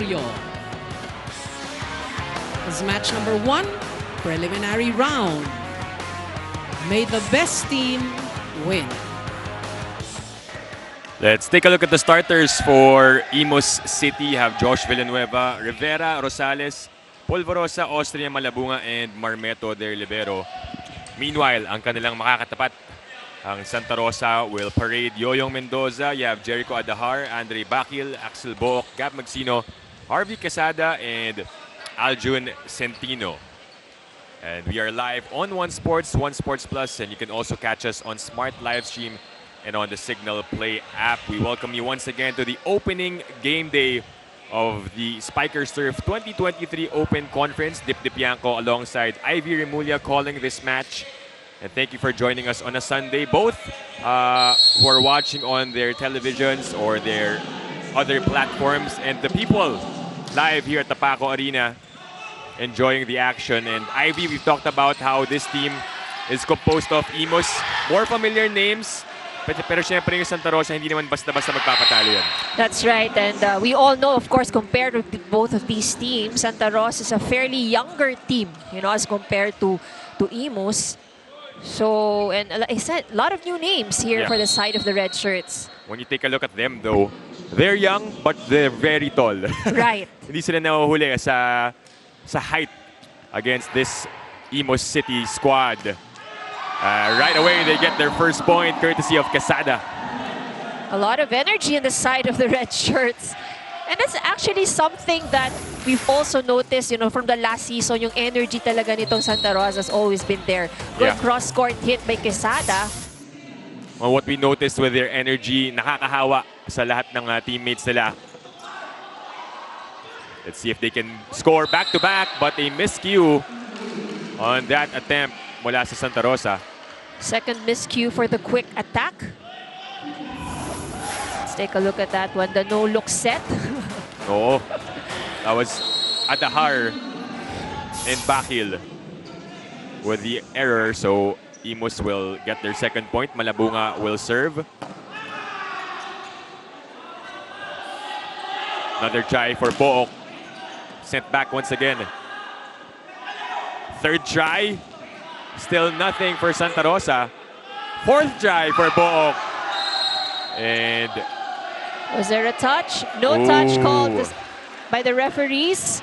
Rosario. As match number 1, preliminary round. May the best team win. Let's take a look at the starters for IMUS City. You have Josh Villanueva, Rivera, Rosales, Polvorosa, Austria, Malabunga, and Marmeto, their libero. Meanwhile, ang kanilang makakatapat, ang Santa Rosa will parade Yoyong Mendoza. You have Jericho Adahar, Andre Bakil, Axel Book, Gab Magsino, Harvey Quesada, and Aljun Centino. And we are live on One Sports Plus, and you can also catch us on Smart Livestream and on the Signal Play app. We welcome you once again to the opening game day of the Spikers Turf 2023 Open Conference. Dip Dipianco alongside Ivy Remulla calling this match. And thank you for joining us on a Sunday. Both who are watching on their televisions or their other platforms, and the people live here at the Paco Arena enjoying the action. And Ivy, we've talked about how this team is composed of IMUS. More familiar names, pero syempre yung Santa Rosa, hindi naman basta-basta magpapatalo yan. That's right, and we all know, of course, compared to both of these teams, Santa Rosa is a fairly younger team, you know, as compared to IMUS. So, and like I said, a lot of new names here for the side of the red shirts. When you take a look at them, though, they're young, but they're very tall. Right. Hindi sila nahuhuli sa height against this IMUS City squad. Right away, they get their first point, courtesy of Quesada. A lot of energy on the side of the red shirts. And that's actually something that we've also noticed, you know, from the last season, yung energy talaga nitong Santa Rosa has always been there. Good cross-court hit by Quesada. Well, what we noticed with their energy, nakakahawa sa lahat ng teammates nila. Let's see if they can score back-to-back, but a miscue on that attempt mula sa Santa Rosa. Second miscue for the quick attack. Let's take a look at that one. The no-look set. Oo. That was Adahar and Bakil with the error. So IMUS will get their second point. Malabunga will serve. Another try for Book. Sent back once again. Third try. Still nothing for Santa Rosa. Fourth try for Book. And was there a touch? No touch called by the referees.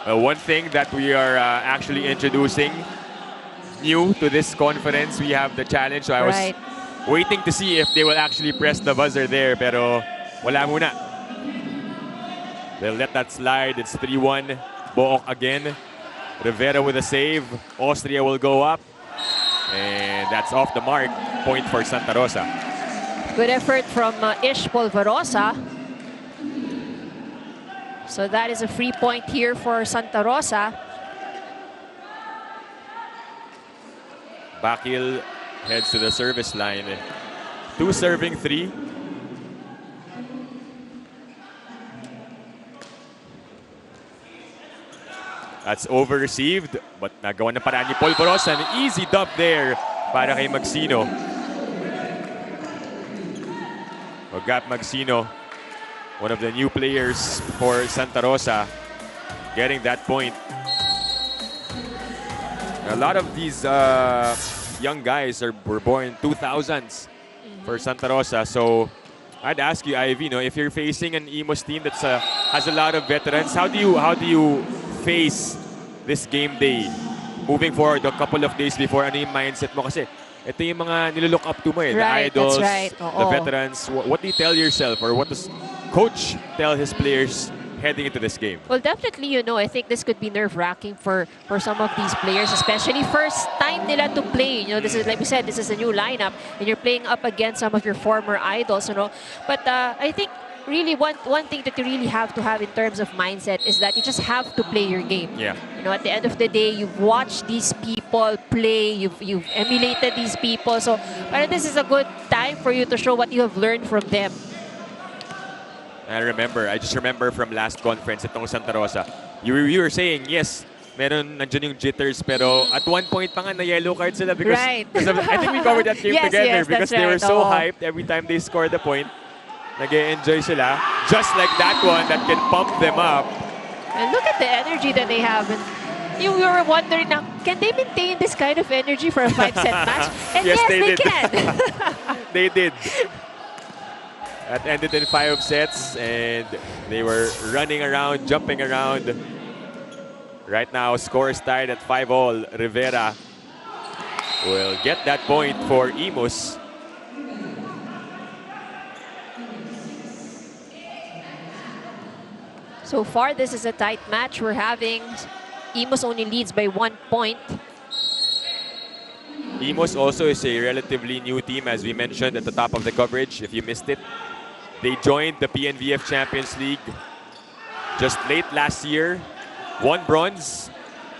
One thing that we are actually introducing new to this conference, we have the challenge. So I was waiting to see if they will actually press the buzzer there, pero wala muna. They'll let that slide. It's 3-1. Book again. Rivera with a save. Austria will go up. And that's off the mark. Point for Santa Rosa. Good effort from Ish Polvorosa. So that is a free point here for Santa Rosa. Bakil heads to the service line. 2 serving 3. That's over-received, but nagawa na paraan ni Polvorosa. An easy dub there para kay Magsino. Gab Magsino, one of the new players for Santa Rosa, getting that point. A lot of these young guys were born in 2000s for Santa Rosa. So I'd ask you, Ivy, if you're facing an IMUS team that has a lot of veterans, how do you face this game day moving forward a couple of days before? Ano yung mindset mo? Kasi ito yung mga nililook up to mo, the idols, the veterans. What do you tell yourself, or what does coach tell his players heading into this game? Well, definitely, I think this could be nerve-wracking for some of these players, especially first time nila to play. This is, like we said, this is a new lineup, and you're playing up against some of your former idols, But I think really one thing that you really have to have in terms of mindset is that you just have to play your game. Yeah. At the end of the day, you've watched these people play, you've emulated these people. So this is a good time for you to show what you have learned from them. I just remember from last conference itong Santa Rosa. You were saying, yes, nandiyan yung jitters, pero at one point pa nga na yellow card sila because of, I think we covered that game together because they were so hyped every time they scored the point. Nag-e-enjoy sila. Just like that one that can pump them up. And look at the energy that they have. And you were wondering now, can they maintain this kind of energy for a 5-set match? And Yes, yes, they they did. can. They did. That ended in 5 sets, and they were running around, jumping around. Right now, score is tied at 5-all. Rivera will get that point for IMUS. So far, this is a tight match. We're having IMUS only leads by 1 point. IMUS also is a relatively new team, as we mentioned at the top of the coverage, if you missed it. They joined the PNVF Champions League just late last year. Won bronze.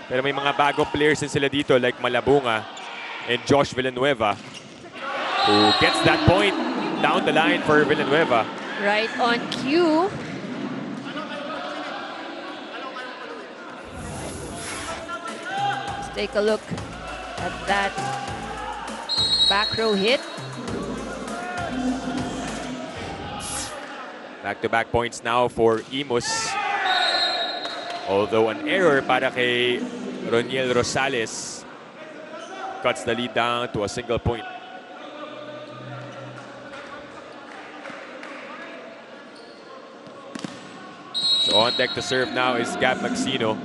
Pero may mga bagong players din sila dito like Malabunga and Josh Villanueva, who gets that point down the line for Villanueva. Right on cue. Let's take a look at that back row hit. Back-to-back points now for IMUS. Although an error para kay Roniel Rosales cuts the lead down to a single point. So on deck to serve now is Gab Maxino.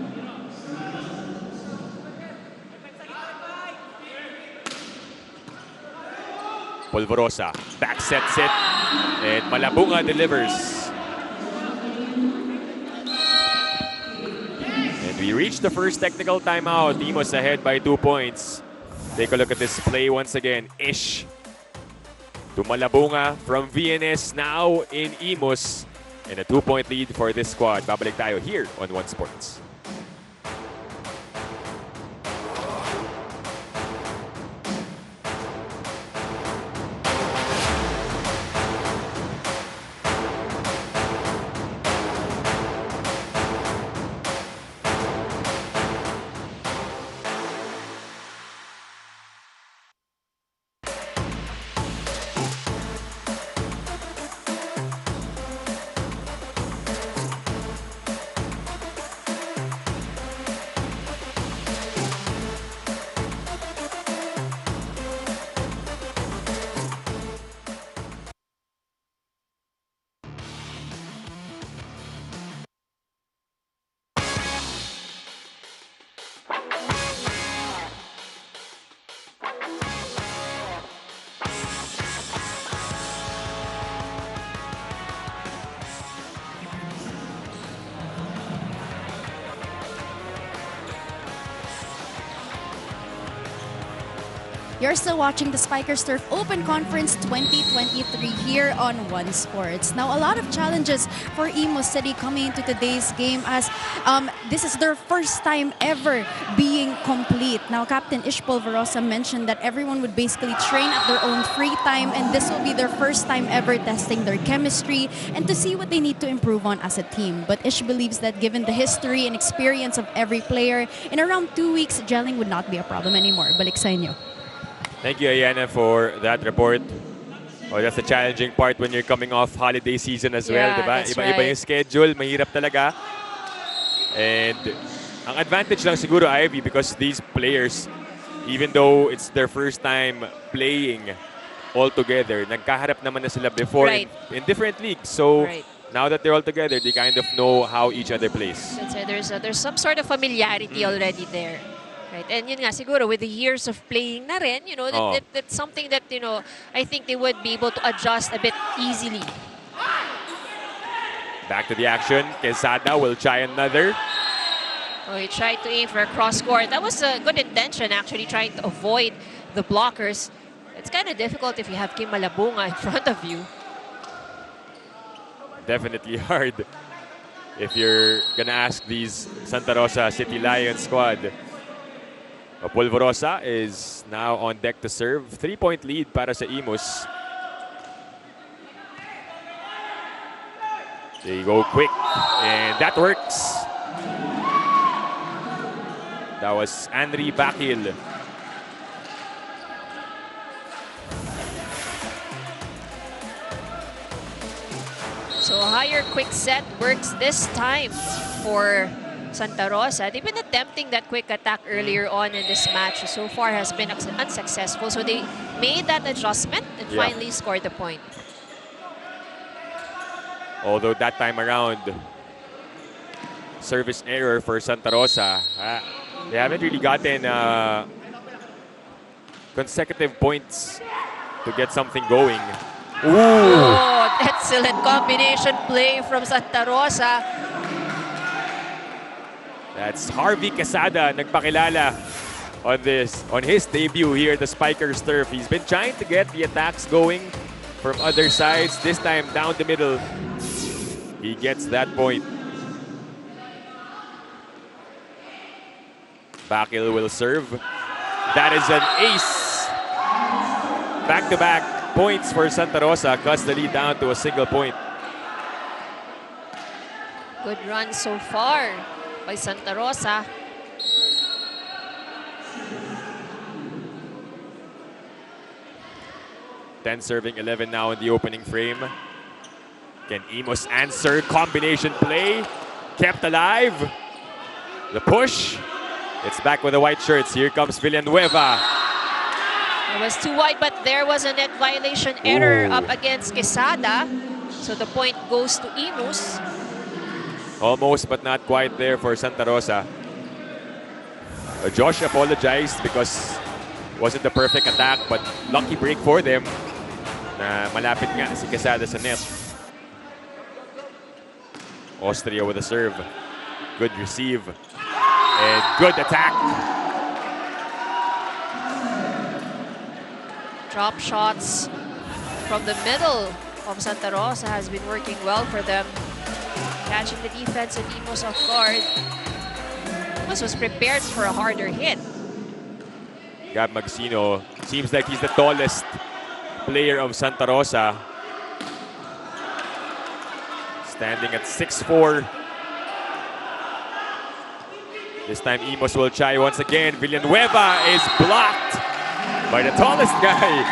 Polvorosa back sets it, and Malabunga delivers. And we reach the first technical timeout. IMUS ahead by 2 points. Take a look at this play once again. Ish to Malabunga from VNS, now in IMUS. And a 2-point lead for this squad. Babalik tayo here on One Sports. You're still watching the Spikers Turf Open Conference 2023 here on One Sports. Now, a lot of challenges for IMUS City coming into today's game, as this is their first time ever being complete. Now, Captain Ish Polvorosa mentioned that everyone would basically train at their own free time, and this will be their first time ever testing their chemistry and to see what they need to improve on as a team. But Ish believes that given the history and experience of every player, in around 2 weeks, gelling would not be a problem anymore. Balik sa inyo. Thank you, Ayana, for that report. Oh, that's the challenging part when you're coming off holiday season as well, diba? That's Iba-iba yung schedule, mahirap talaga. And ang advantage lang siguro, Ivy, because these players, even though it's their first time playing all together, nagkaharap naman na sila before in different leagues. So now that they're all together, they kind of know how each other plays. That's it. There's some sort of familiarity already there. Right. And yun nga, siguro, with the years of playing na rin, you know, that's something that, you know, I think they would be able to adjust a bit easily. Back to the action. Quesada will try another. Oh, he tried to aim for a cross court. That was a good intention, actually, trying to avoid the blockers. It's kind of difficult if you have Kim Malabunga in front of you. Definitely hard if you're gonna ask these Santa Rosa City Lions squad. Polvorosa is now on deck to serve. 3-point lead para sa IMUS. They go quick, and that works. That was Henry Bakil. higher quick set works this time for Santa Rosa. They've been attempting that quick attack earlier on in this match. So far has been unsuccessful. So they made that adjustment and finally scored the point. Although that time around, service error for Santa Rosa. They haven't really gotten consecutive points to get something going. Ooh! Oh, excellent combination play from Santa Rosa. That's Harvey Quesada nagpakilala on his debut here at the Spikers turf. He's been trying to get the attacks going from other sides. This time down the middle, he gets that point. Bakil will serve. That is an ace. Back-to-back points for Santa Rosa. Cuts the lead down to a single point. Good run so far by Santa Rosa. Ten serving 11 now in the opening frame. Can IMUS answer? Combination play. Kept alive. The push. It's back with the white shirts. Here comes Villanueva. It was too wide, but there was a net violation error up against Quesada. So the point goes to IMUS. Almost, but not quite there for Santa Rosa. Josh apologized because it wasn't the perfect attack, but lucky break for them. Na malapit nga si Quesada sa net. Austria with a serve. Good receive. And good attack. Drop shots from the middle of Santa Rosa has been working well for them. Catching the defense and IMUS off guard. IMUS was prepared for a harder hit. Gab Magsino seems like he's the tallest player of Santa Rosa. Standing at 6'4". This time IMUS will try once again. Villanueva is blocked by the tallest guy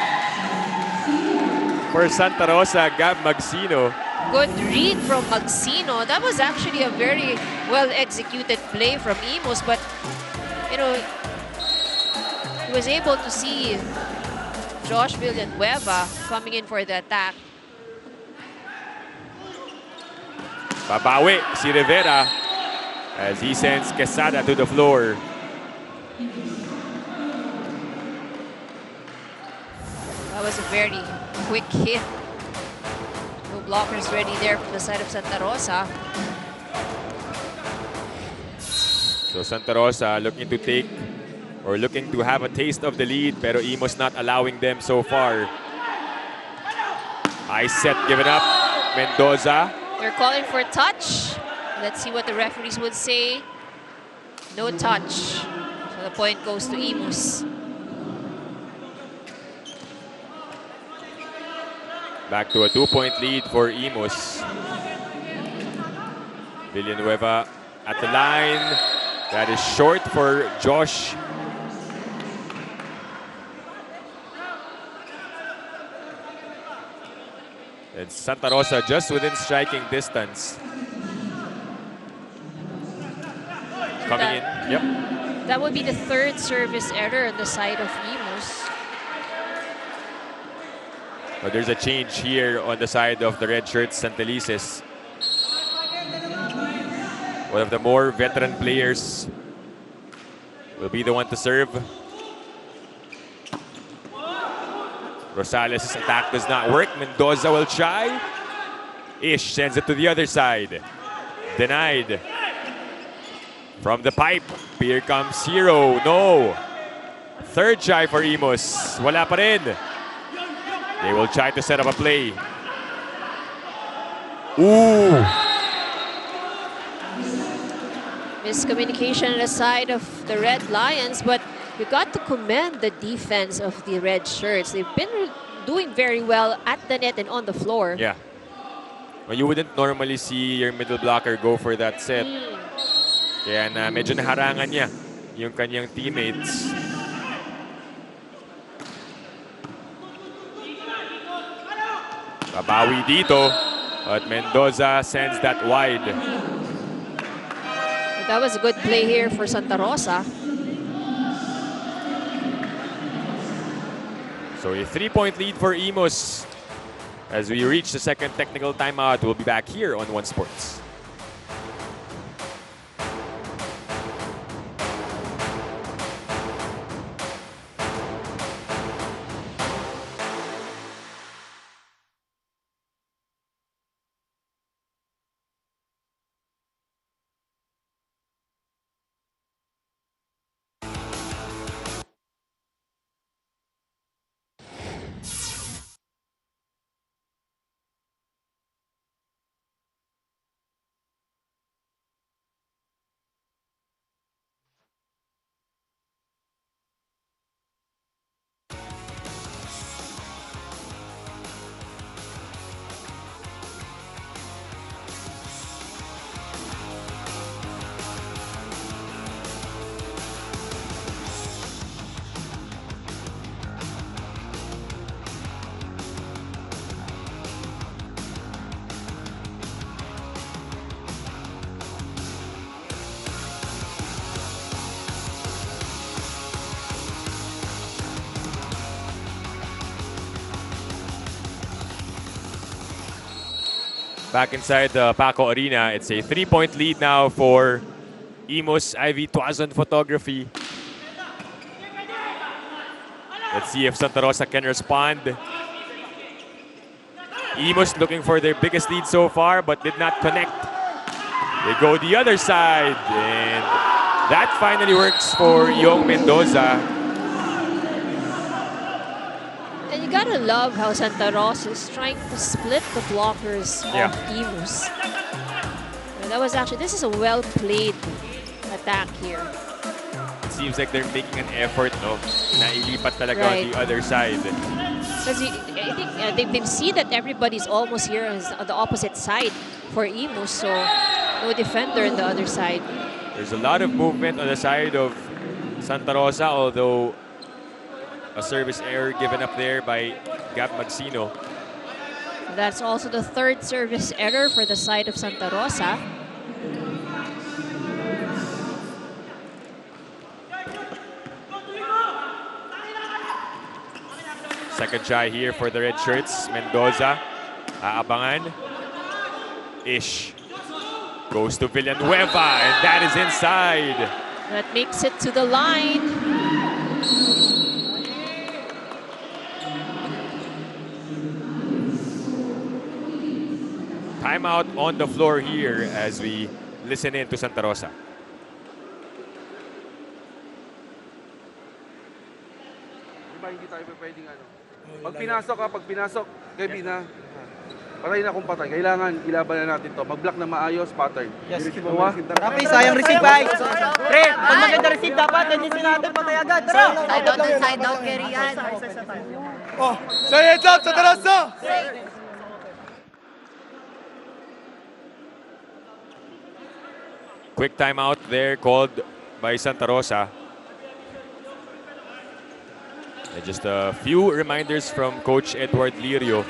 for Santa Rosa, Gab Magsino. Good read from Magsino. That was actually a very well-executed play from IMUS, but you know, he was able to see Josh Villanueva coming in for the attack. Babawi si Rivera as he sends Quesada to the floor. That was a very quick hit. No blockers ready there from the side of Santa Rosa. So Santa Rosa looking to take or looking to have a taste of the lead, pero IMUS not allowing them so far. High set given up. Mendoza. They're calling for touch. Let's see what the referees would say. No touch. So the point goes to IMUS. Back to a 2-point lead for IMUS. Villanueva at the line. That is short for Josh. And Santa Rosa just within striking distance. Coming in. Yep. That would be the third service error on the side of IMUS. But there's a change here on the side of the red shirts, Santelices. One of the more veteran players will be the one to serve. Rosales' attack does not work. Mendoza will try. Ish sends it to the other side. Denied. From the pipe, here comes Hero. No. Third try for IMUS. Wala pa rin. They will try to set up a play. Ooh. Miscommunication on the side of the Red Lions, but you got to commend the defense of the red shirts. They've been doing very well at the net and on the floor. Yeah. Well, you wouldn't normally see your middle blocker go for that set. Kaya na medyo naharangan niya yung kanyang teammates. Babawi dito. But Mendoza sends that wide. That was a good play here for Santa Rosa. So a 3-point lead for IMUS. As we reach the second technical timeout, we'll be back here on One Sports. Back inside the Paco Arena, it's a 3-point lead now for IMUS. Ivy Tuazon Photography. Let's see if Santa Rosa can respond. IMUS looking for their biggest lead so far, but did not connect. They go the other side, and that finally works for Young Mendoza. And you gotta love how Santa Rosa is trying to split the blockers of IMUS. And that was actually, this is a well-played attack here. It seems like they're making an effort, no? Nailipat talaga on the other side. Because I think they've seen that everybody's almost here on the opposite side for IMUS, so no defender on the other side. There's a lot of movement on the side of Santa Rosa, although a service error given up there by Gab Magsino. That's also the third service error for the side of Santa Rosa. Second try here for the red shirts. Mendoza, aabangan. Ish goes to Villanueva, and that is inside. That makes it to the line. Timeout on the floor here as we listen in to Santa Rosa. Diba hindi tayo pwedeng ano? Pag pinasok, gabi na. Patay na kung patay. Kailangan ilaban na natin to. Mag-block na maayos, pattern. Yes. Rapi, sayang receive guys. Pre, pag maganda receive dapat, hindi natin patay agad. Tara! Side out, carry yan. Oh, say heads up, Santa Rosa! Quick timeout there called by Santa Rosa. And just a few reminders from Coach Edward Lirio.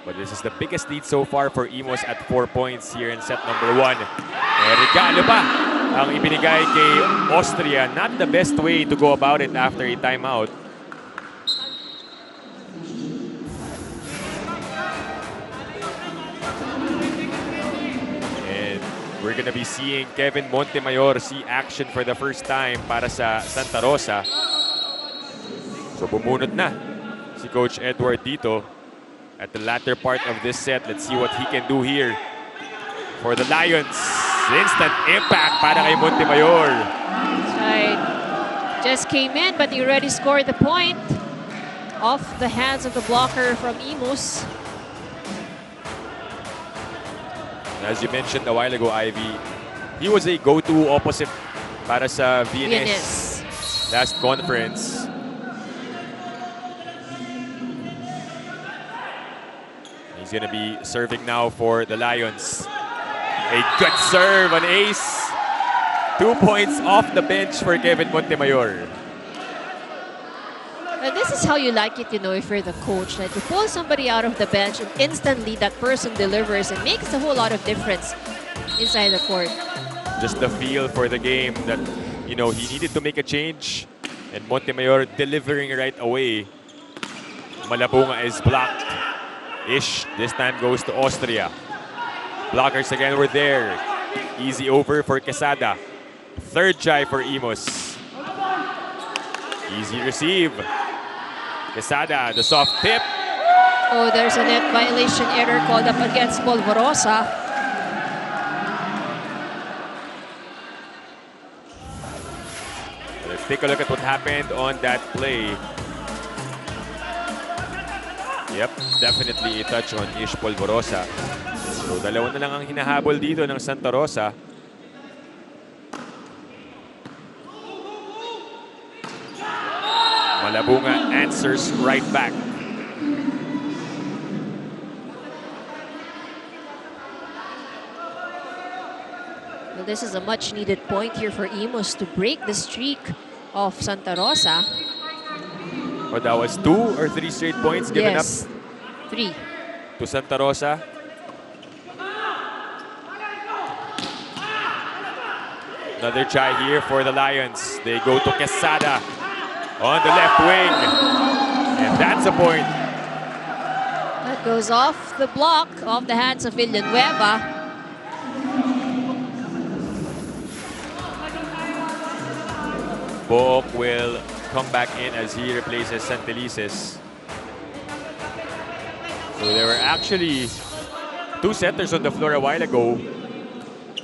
But this is the biggest lead so far for IMUS at 4 points here in set number 1. Regalo pa ang ibinigay kay Austria. Not the best way to go about it after a timeout. And we're gonna be seeing Kevin Montemayor see action for the first time para sa Santa Rosa. So bumunot na si Coach Edward dito. At the latter part of this set, let's see what he can do here for the Lions. Instant impact para kay Montemayor. That's right. Just came in, but he already scored the point off the hands of the blocker from IMUS. As you mentioned a while ago, Ivy, he was a go-to opposite para sa VNS last conference. He's going to be serving now for the Lions. A good serve, an ace. 2 points off the bench for Kevin Montemayor. This is how you like it, if you're the coach. That you pull somebody out of the bench and instantly that person delivers and makes a whole lot of difference inside the court. Just the feel for the game that, he needed to make a change. And Montemayor delivering right away. Malabunga is blocked. Ish this time goes to Austria. Blockers again were there. Easy over for Quesada. Third try for IMUS. Easy receive. Quesada, the soft tip. Oh, there's a net violation error called up against Polvorosa. Let's take a look at what happened on that play. Yep, definitely a touch on Ish Polvorosa. So, dalawa na lang ang hinahabol dito ng Santa Rosa. Malabunga answers right back. Well, this is a much-needed point here for IMUS to break the streak of Santa Rosa. But that was 2 or 3 straight points given up 3 to Santa Rosa. Another try here for the Lions. They go to Quesada on the left wing. And that's a point. That goes off the block, off the hands of Villanueva. Book will come back in as he replaces Santelices. So there were actually 2 centers on the floor a while ago.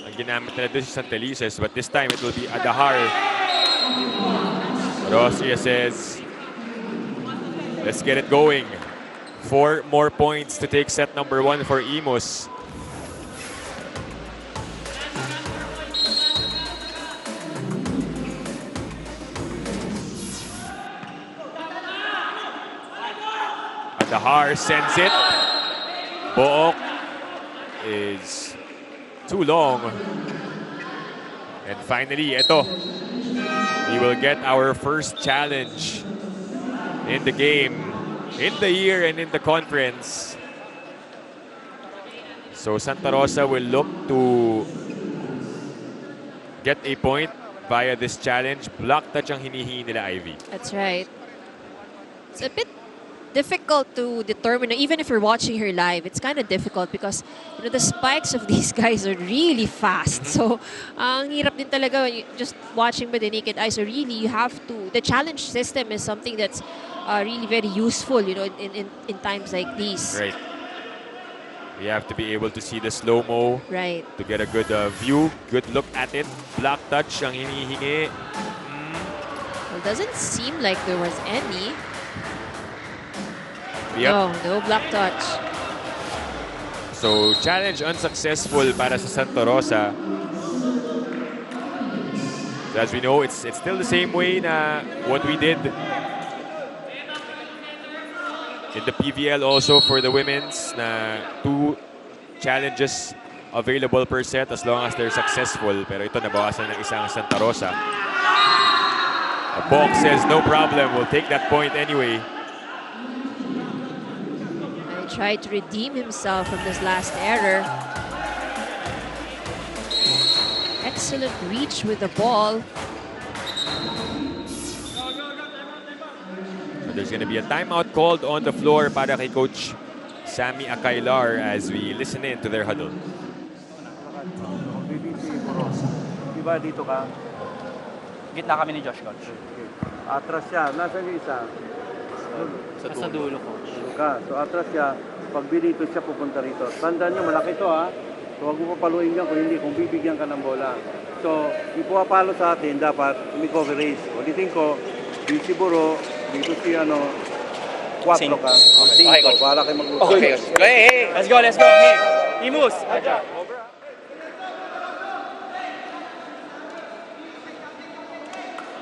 Ang ginamit nila doon si Santelices, but this time it will be Adahar. Rosia says, let's get it going. 4 more points to take set number 1 for IMUS. Adahar sends it. Book is too long. And finally, ito. We will get our first challenge in the game, in the year, and in the conference. So Santa Rosa will look to get a point via this challenge. Block touch ang hinihingi nila, Ivy. That's right. It's a bit difficult to determine, even if you're watching her live, it's kind of difficult because the spikes of these guys are really fast. So, ang hirap din talaga just watching by the naked eye. So really, you have to, the challenge system is something that's really very useful, in times like these. Right. We have to be able to see the slow-mo. Right. To get a good view, good look at it. Block touch ang hinihingi. Well, it doesn't seem like there was any. Yep. No block touch. So, challenge unsuccessful para sa Santa Rosa. So as we know, it's still the same way na what we did in the PVL also for the women's, na 2 challenges available per set as long as they're successful. Pero ito nabawasan ng isang Santa Rosa. A box says no problem, we'll take that point anyway. Tried to redeem himself from this last error. Excellent reach with the ball. So there's going to be a timeout called on the floor para kay Coach Sammy Akailar as we listen in to their huddle. Diba dito ka? Gitna kami ni Josh, coach. Atras siya. Nasaan yung isa? Sa dulo, coach. So atras siya. Pag binito siya, pupunta rito. Tandaan nyo, malaki to ha. So huwag mo papaluin yan kung bibigyan ka ng bola. So, yung pumapalo sa atin, dapat may coverage. Ulitin ko, si Buro, dito si 4 ka. Okay, coach. Bahala kayo mag-usap. Okay, coach. Hey. Let's go. Hey. IMUS.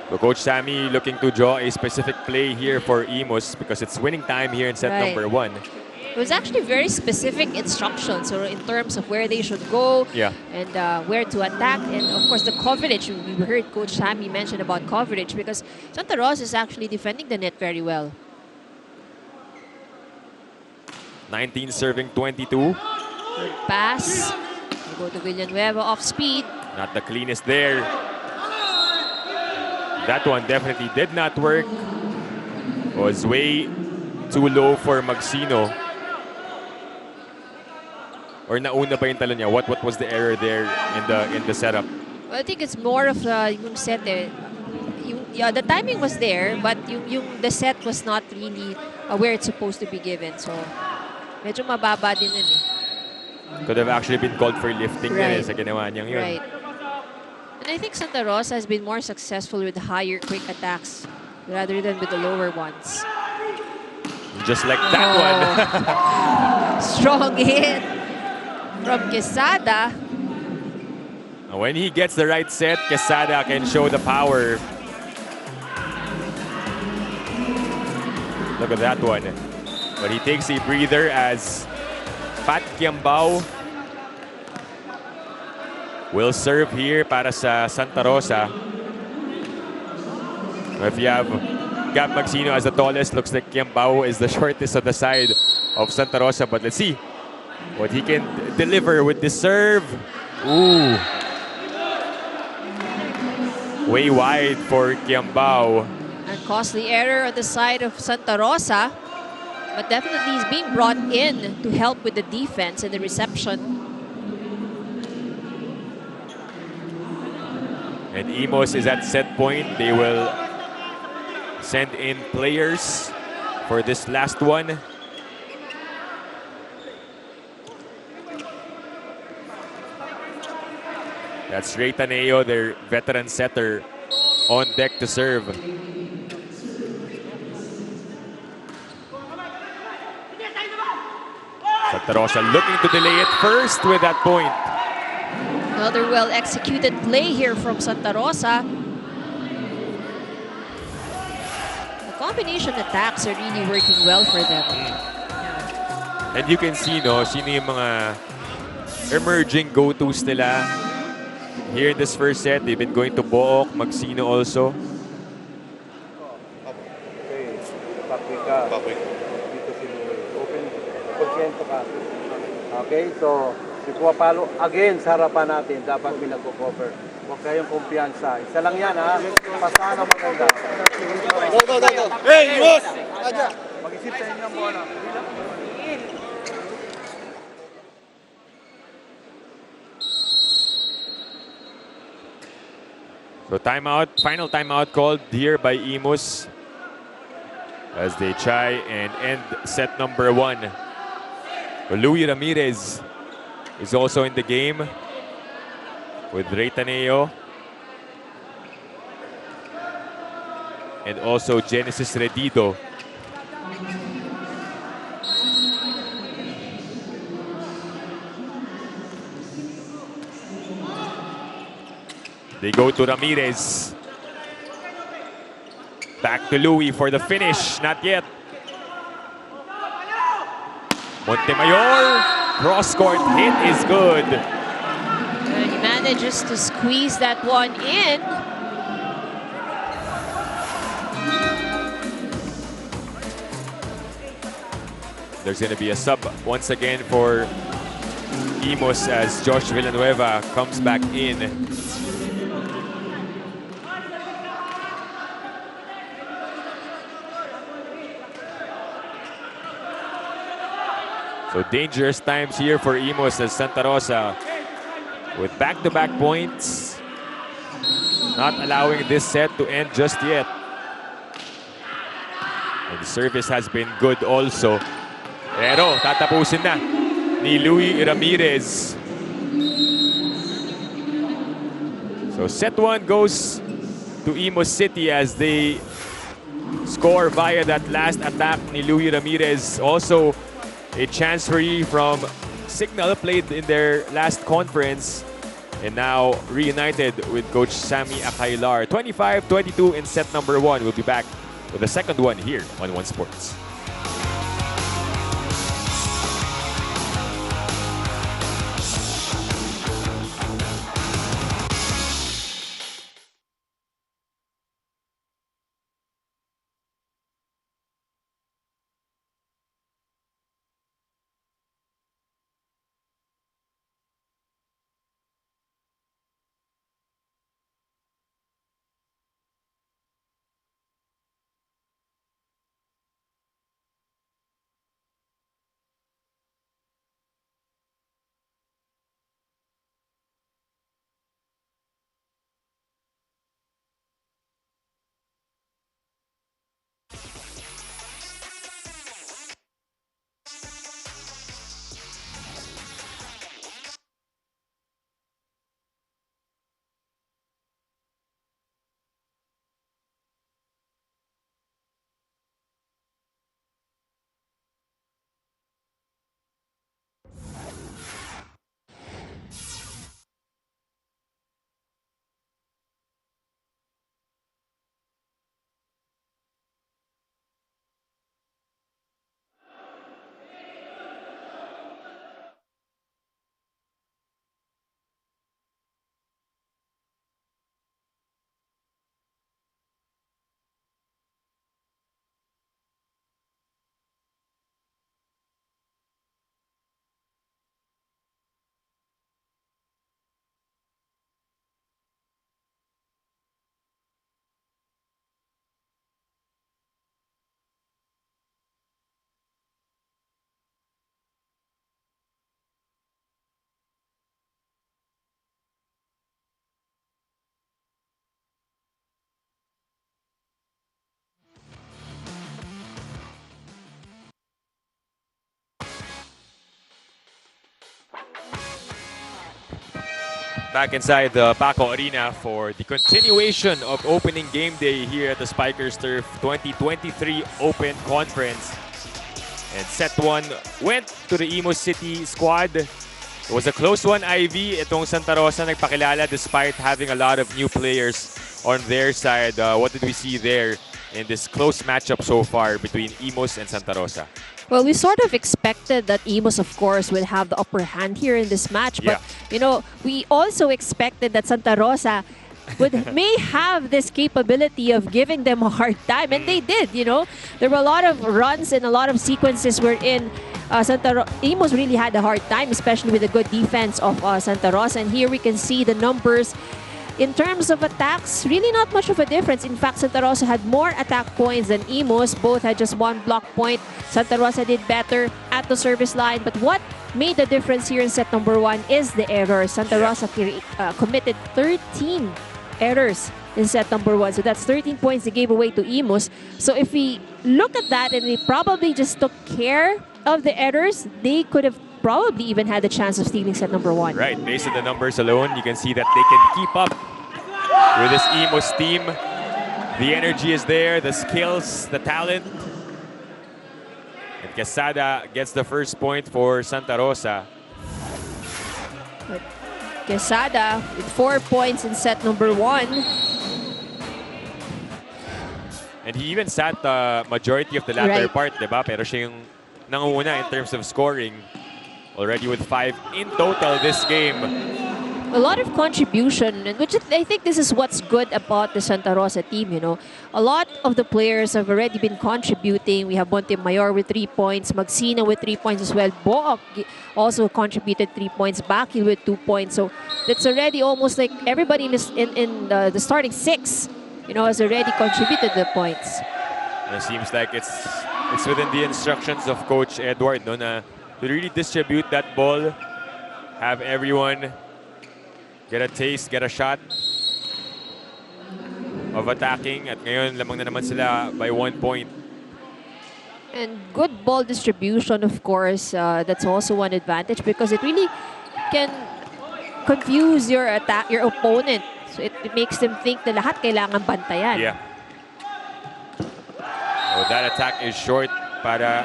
So Coach Sammy looking to draw a specific play here for IMUS because it's winning time here in set number 1. It was actually very specific instructions, so in terms of where they should go and where to attack, and of course the coverage. We heard Coach Sammy mention about coverage because Santa Rosa is actually defending the net very well. 19 serving 22. Good pass. We go to Villanueva off speed. Not the cleanest there. That one definitely did not work. Was way too low for Magsino. Or nauna ba yung talo niya? What was the error there in the setup? Well, I think it's more of yung set eh. Yeah, the timing was there, but the set was not really where it's supposed to be given. So, medyo mababa din yun eh. Could have actually been called for lifting Right. sa ginawa niyang yun. Right. And I think Santa Rosa has been more successful with higher quick attacks rather than with the lower ones. Just like that one. Strong hit from Quesada. When he gets the right set, Quesada can show the power. Look at that one. But he takes a breather as Pat Quiambao will serve here para sa Santa Rosa. If you have Gab Magsino as the tallest, looks like Quiambao is the shortest on the side of Santa Rosa. But let's see what he can deliver with this serve. Ooh. Way wide for Quiambao. A costly error on the side of Santa Rosa. But definitely he's being brought in to help with the defense and the reception. And IMUS is at set point. They will send in players for this last one. That's Ray Taneo, their veteran setter, on deck to serve. Santa Rosa looking to delay it first with that point. Another well-executed play here from Santa Rosa. The combination attacks are really working well for them. And you can see, no, sino yung mga emerging go-tos nila. Here in this first set, they've been going to Book, Magsino also. Okay, Bakwi ka. Dito si Louie. Open, konsyento ka. Okay, so si Kuapalo again sa harapan natin. Dapat may nagko-cover. Huwag kayong kumpiyansa. Isa lang yan, ha? Pasahan ang maganda. Go. Hey, Imus! Mag-isip sa inyo ang bola. So timeout, final timeout called here by IMUS as they try and end set number 1. Louie Ramirez is also in the game with Ray Taneo and also Genesis Redido. They go to Ramirez. Back to Louie for the finish. Not yet. Montemayor. Cross-court hit is good. And he manages to squeeze that one in. There's going to be a sub once again for IMUS as Josh Villanueva comes back in. So dangerous times here for IMUS as Santa Rosa with back-to-back points, not allowing this set to end just yet. And the service has been good also. Pero tatapusin na ni Louie Ramirez. So set 1 goes to IMUS City as they score via that last attack ni Louie Ramirez. Also a transferee from Signal, played in their last conference and now reunited with Coach Sammy Akailar. 25-22 in set number 1. We'll be back with the second one here on One Sports. Back inside the Paco Arena for the continuation of opening game day here at the Spikers Turf 2023 Open Conference. And set 1 went to the IMUS City squad. It was a close one, Ivy. Itong Santa Rosa nagpakilala despite having a lot of new players on their side. What did we see there in this close matchup so far between IMUS and Santa Rosa? Well, we sort of expected that IMUS, of course, would have the upper hand here in this match. But, you know, we also expected that Santa Rosa may have this capability of giving them a hard time. And they did, you know. There were a lot of runs and a lot of sequences wherein IMUS really had a hard time, especially with the good defense of Santa Rosa. And here we can see the numbers. In terms of attacks, really not much of a difference. In fact, Santa Rosa had more attack points than IMUS. Both had just 1 block point. Santa Rosa did better at the service line. But what made the difference here in set number 1 is the errors. Santa Rosa committed 13 errors in set number 1. So that's 13 points they gave away to IMUS. So if we look at that and they probably just took care of the errors, they could have probably even had a chance of stealing set number 1. Right, based on the numbers alone, you can see that they can keep up with this IMUS team. The energy is there, the skills, the talent. And Quesada gets the first point for Santa Rosa. Quesada with 4 points in set number 1. And he even sat the majority of the latter part, diba? Pero siya yung nanguna in terms of scoring. Already with 5 in total this game. A lot of contribution, and which I think this is what's good about the Santa Rosa team, you know. A lot of the players have already been contributing. We have Montemayor with 3 points, Magsina with 3 points as well. Book also contributed 3 points, Bakil with 2 points. So that's already almost like everybody in the starting 6, you know, has already contributed the points. It seems like it's within the instructions of Coach Edward, no, na to really distribute that ball, have everyone get a taste, get a shot of attacking. At ngayon, lamang na naman sila by 1 point. And good ball distribution, of course, that's also one advantage because it really can confuse your opponent. So it makes them think na lahat kailangan bantayan. Yeah. Oh, that attack is short para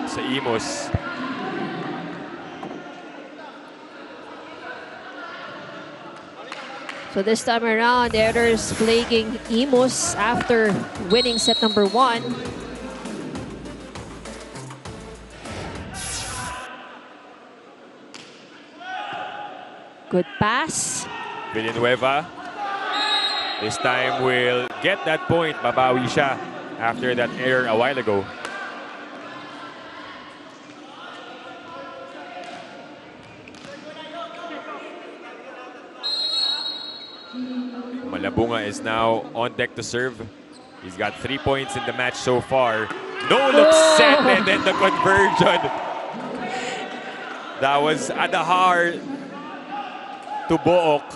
sa IMUS. So this time around, errors plaguing IMUS after winning set number 1. Good pass. Villanueva this time will get that point. Babawi siya after that error a while ago. Malabunga is now on deck to serve. He's got 3 points in the match so far. No look set and then the conversion. That was Adahar to Book.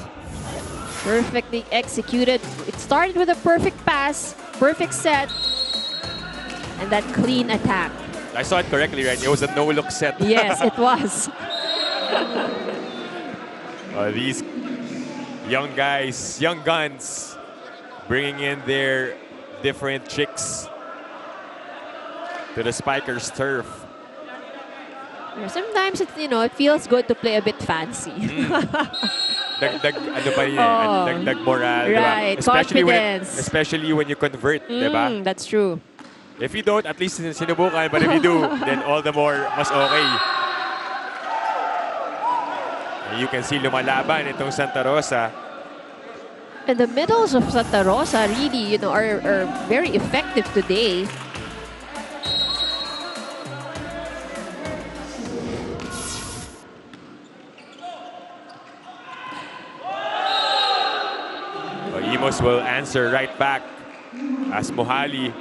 Perfectly executed. It started with a perfect pass, perfect set, and that clean attack. I saw it correctly, right? It was a no-look set. Yes, it was. These young guys, young guns, bringing in their different tricks to the Spikers turf. Sometimes it feels good to play a bit fancy. Dagdag moral, right? Diba? Confidence. Especially when you convert, diba? That's true. If you don't, at least sinubukan. But if you do, then all the more mas okay. And you can see lumalaban itong Santa Rosa. And the middles of Santa Rosa really, are very effective today. IMUS will answer right back as Mohali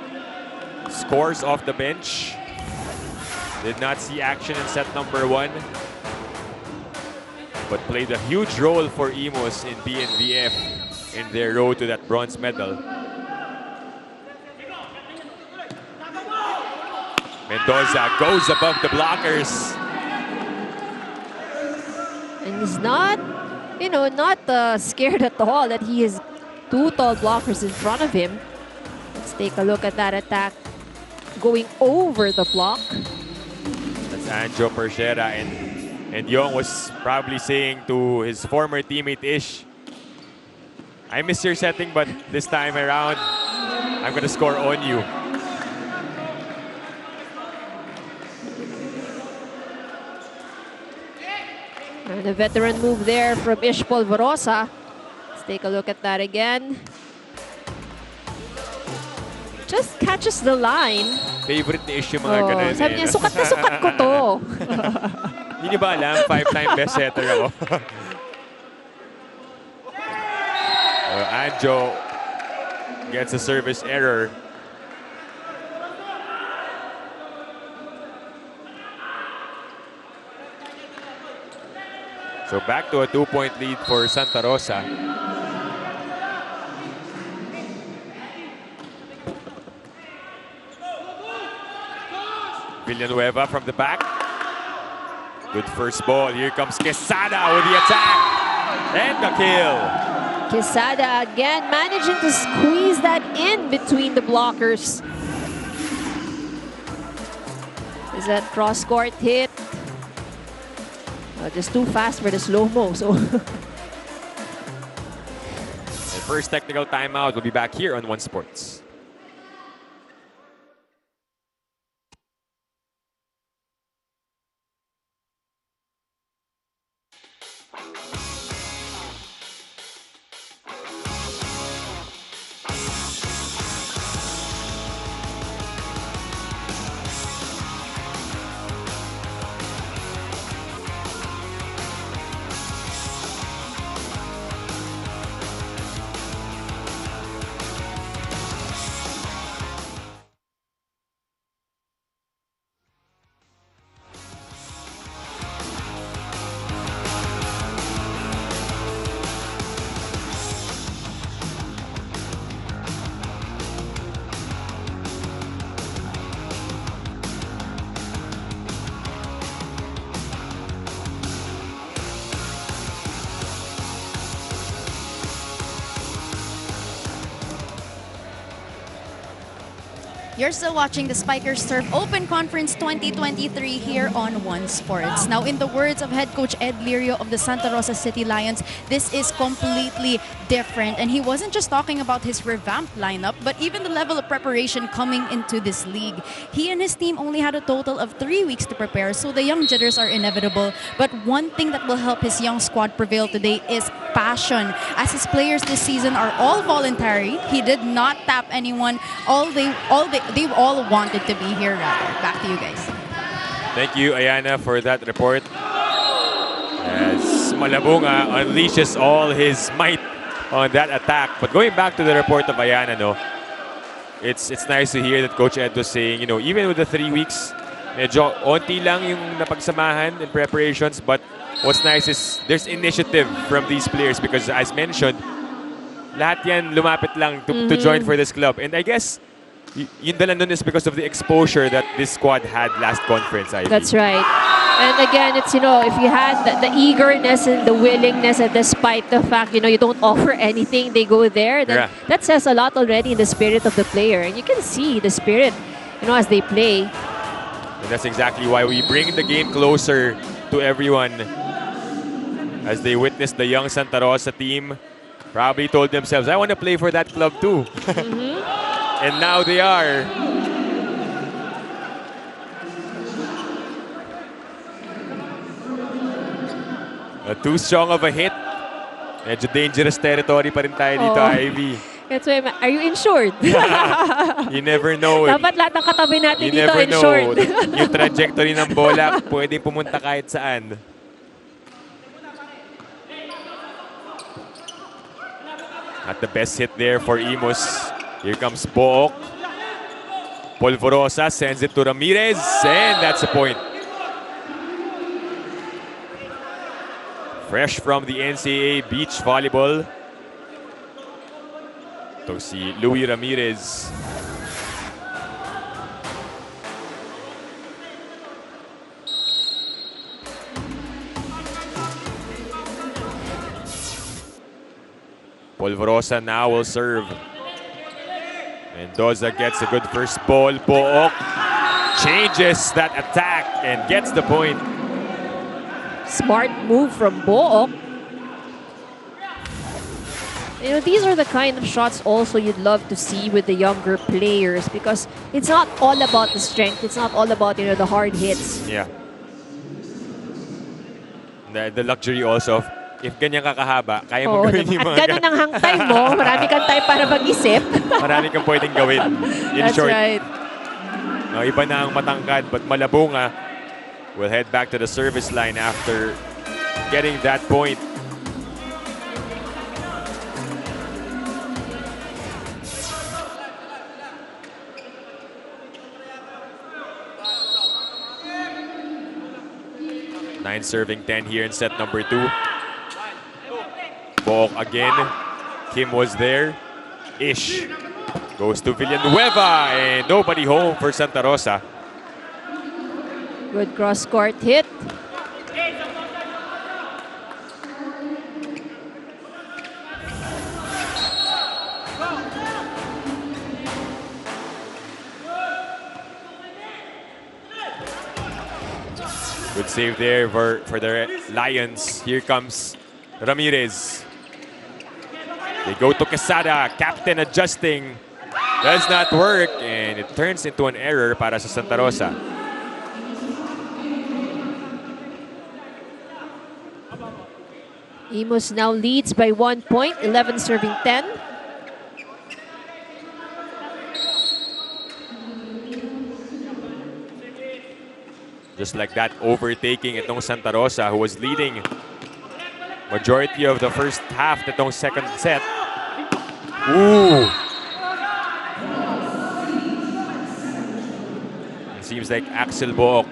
scores off the bench. Did not see action in set number 1, but played a huge role for IMUS in BNVF in their road to that bronze medal. Mendoza goes above the blockers. And he's not you know, not scared at all that he has two tall blockers in front of him. Let's take a look at that attack going over the block. That's Anjo Perchera, and Young was probably saying to his former teammate Ish, I miss your setting, but this time around, I'm gonna score on you. And a veteran move there from Ish Polvorosa. Let's take a look at that again. Just catches the line. Favorite ni Ish yung mga ganun. Sabi niya, sukat na sukat ko to. Hindi niyo ba alam? 5-time best setter ako. Anjo gets a service error. So back to a 2-point lead for Santa Rosa. Villanueva from the back. Good first ball. Here comes Quesada with the attack. And the kill. Quesada again managing to squeeze that in between the blockers. Is that cross-court hit? Just too fast for the slow-mo. So. And first technical timeout. We'll be back here on One Sports. You're still watching the Spikers Turf Open Conference 2023 here on One Sports. Now, in the words of head coach Ed Lirio of the Santa Rosa City Lions, this is completely different. And he wasn't just talking about his revamped lineup, but even the level of preparation coming into this league. He and his team only had a total of 3 weeks to prepare, so the young jitters are inevitable. But one thing that will help his young squad prevail today is passion. As his players this season are all voluntary, he did not tap anyone. They all wanted to be here, rather. Back to you guys. Thank you, Ayana, for that report. As Malabunga unleashes all his might on that attack. But going back to the report of Ayana, no, it's nice to hear that Coach Ed was saying, you know, even with the 3 weeks, medyo onti lang yung napagsamahan in preparations. But what's nice is there's initiative from these players because, as mentioned, lahat yan lumapit lang to join for this club. And I guess yung dala nun is because of the exposure that this squad had last conference, Ivy. That's right. And again, it's, you know, if you had the eagerness and the willingness, and despite the fact, you know, you don't offer anything, they go there, then that says a lot already in the spirit of the player. And you can see the spirit, you know, as they play. And that's exactly why we bring the game closer to everyone. As they witness the young Santa Rosa team, probably told themselves, I want to play for that club too. And now they are. Too strong of a hit. Medyo dangerous territory pa rin tayo dito, Ivy. That's why, are you insured? You never know. Dapat lahat ng katabi natin you dito never insured. Know. Yung trajectory ng bola, pwede pumunta kahit saan. At the best hit there for IMUS. Here comes Book. Polvorosa sends it to Ramirez, and that's a point. Fresh from the NCAA beach volleyball. Ito si Louis Ramirez. Polvorosa now will serve. Mendoza gets a good first ball. Book changes that attack and gets the point. Smart move from Book. You know, these are the kind of shots also you'd love to see with the younger players because it's not all about the strength. It's not all about, you know, the hard hits. Yeah. The luxury also of if ganyan ka kahaba, kaya mo gawin yung mga... At ganun ang hang time mo, marami kang time para mag-isip. Marami kang pwedeng gawin. In That's short. right. No, iba na ang matangkad, but Malabunga will head back to the service line after getting that point. Nine serving 10 here in set number 2. Bok again. Kim was there. Ish goes to Villanueva and nobody home for Santa Rosa. Good cross-court hit. Good save there for the Lions. Here comes Ramirez. They go to Quesada. Captain adjusting. Does not work and it turns into an error para sa Santa Rosa. IMUS now leads by 1 point, 11 serving 10. Just like that, overtaking itong Santa Rosa who was leading majority of the first half nitong second set. Ooh! It seems like Axel Book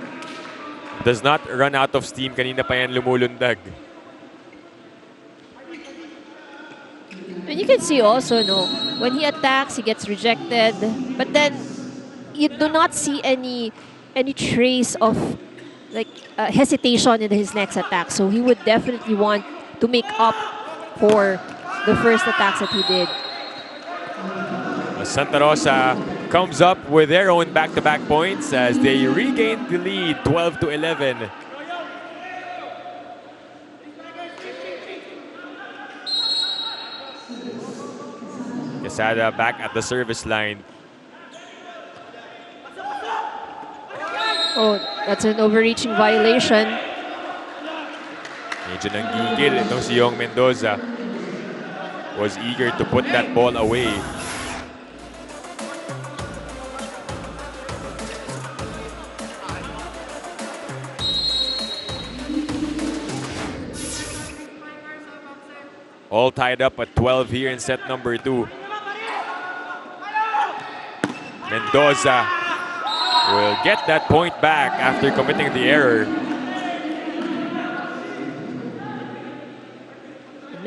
does not run out of steam. Kanina pa yan lumulundag. And you can see also, no, when he attacks, he gets rejected. But then you do not see any trace of like hesitation in his next attack. So he would definitely want to make up for the first attacks that he did. Santa Rosa comes up with their own back-to-back points as they regain the lead, 12-11. Quesada back at the service line. Oh, that's an overreaching violation. Medyo nanggigil itong si Yong Mendoza. Was eager to put that ball away. All tied up at 12 here in set number 2. Mendoza will get that point back after committing the error.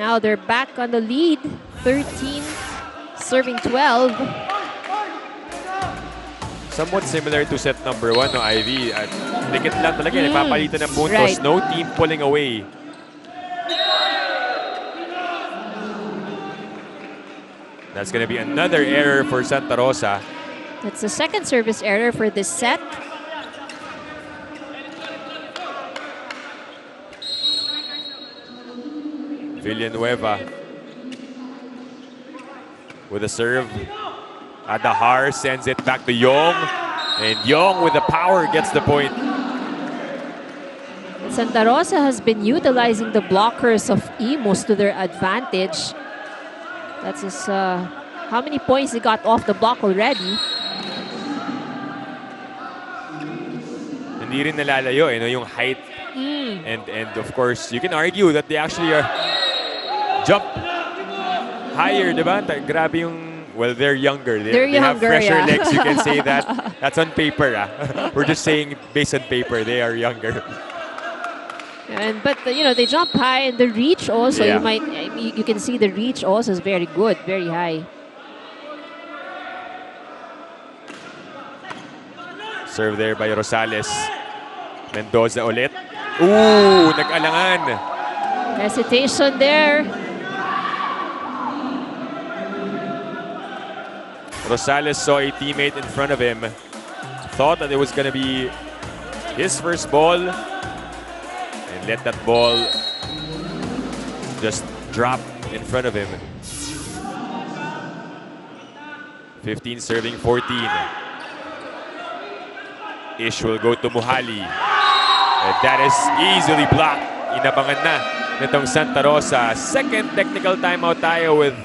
Now they're back on the lead, 13, serving 12. Somewhat similar to set number 1, no, Ivy. At dikit lang talaga, nagpapalitan ng puntos. Right. No team pulling away. That's going to be another error for Santa Rosa. That's the second service error for this set. Villanueva with a serve. Adahar sends it back to Yong. And Yong with the power gets the point. Santa Rosa has been utilizing the blockers of IMUS to their advantage. That's just how many points they got off the block already. Hindi rin nalalayo, no, yung height. And of course, you can argue that they actually are jump higher, diba? Grabe yung, well, they're younger. They have fresher legs, you can say that. That's on paper. We're just saying based on paper, they are younger. But you know, they jump high and the reach also, Yeah. you can see the reach also is very good, very high. Serve there by Rosales. Mendoza ulit. Ooh, nag-alangan. Hesitation there. Rosales saw a teammate in front of him, thought that it was going to be his first ball, and let that ball just drop in front of him. 15 serving 14. Ish will go to Muhali. And that is easily blocked. Inabangan na nitong Santa Rosa. Second technical timeout tayo with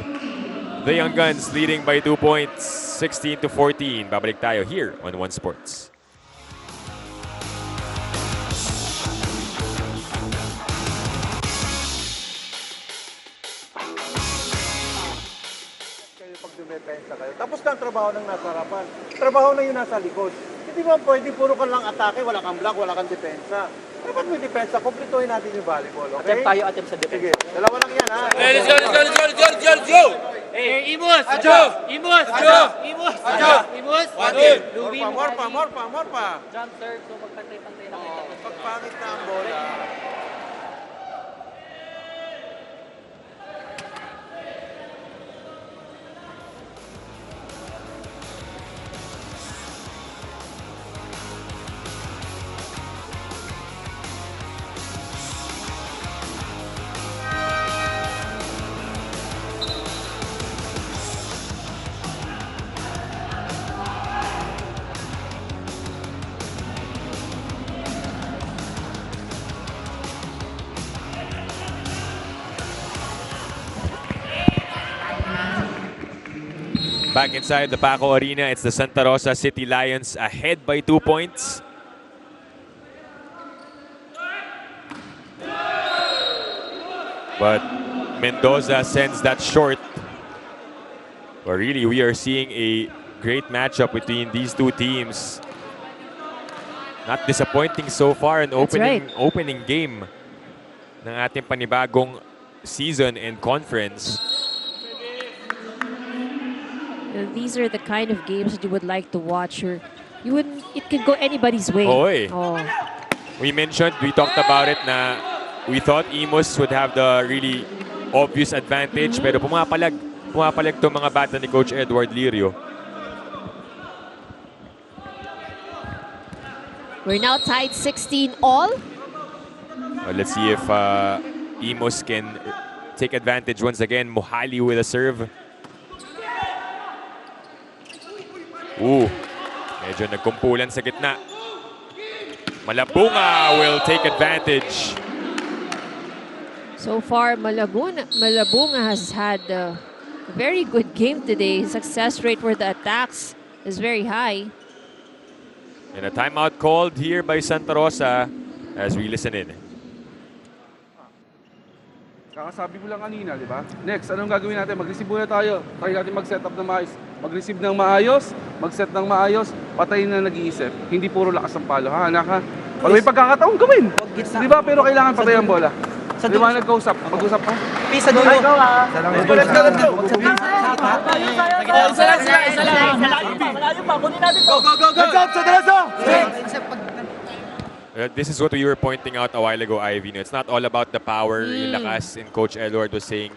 the Young Guns leading by 2 points, 16-14. Babalik tayo here on One Sports. Pag dumepensa kayo. Tapos na ang trabaho ng nasa harapan. Trabaho na yung nasa likod. Hindi ba pwede puro ka lang atake, wala kang block, wala kang depensa. Dapat may depensa, kumplituhin natin yung volleyball, okay? Attempt sa depensa. Sige, dalawa lang yan, ha? Let's go! Hey, IMUS! IMUS! IMUS! More pa. Jump serve, so magpantay-pantay lang ito. Pagpangit na ang bola. Back inside the Paco Arena, it's the Santa Rosa City Lions ahead by 2 points. But Mendoza sends that short. But really, we are seeing a great matchup between these two teams. Not disappointing so far an opening game ng ating panibagong season and conference. These are the kind of games that you would like to watch. Or you wouldn't. It could go anybody's way. Oh. We talked about it na we thought IMUS would have the really obvious advantage, pero pumapalag to mga bata ni Coach Edward Lirio. We're now tied 16 all. Well, let's see if IMUS can take advantage once again. Muhali with a serve. Medyo nagkumpulan sa gitna. Malabunga will take advantage. So far, Malabunga has had a very good game today. Success rate for the attacks is very high. And a timeout called here by Santa Rosa as we listen in. Kakasabi ko lang kanina, di ba? Next, anong gagawin natin? Mag-receive muna tayo. Try natin mag-set up ng maayos. Mag-receive ng maayos, mag-set ng maayos, patayin na nag-iisip. Hindi puro lakas ng palo, ha? Anak, ha? Pag may pagkakataon, gawin. Di ba? Pero kailangan patay ang bola. Di ba nag-usap? Mag-usap pa? Pisa dulo. Let's go. Isa lang. Malayo pa. Kunin natin to. Go. This is what we were pointing out a while ago, Ivy. It's not all about the power, yung lakas, and Coach Edward was saying,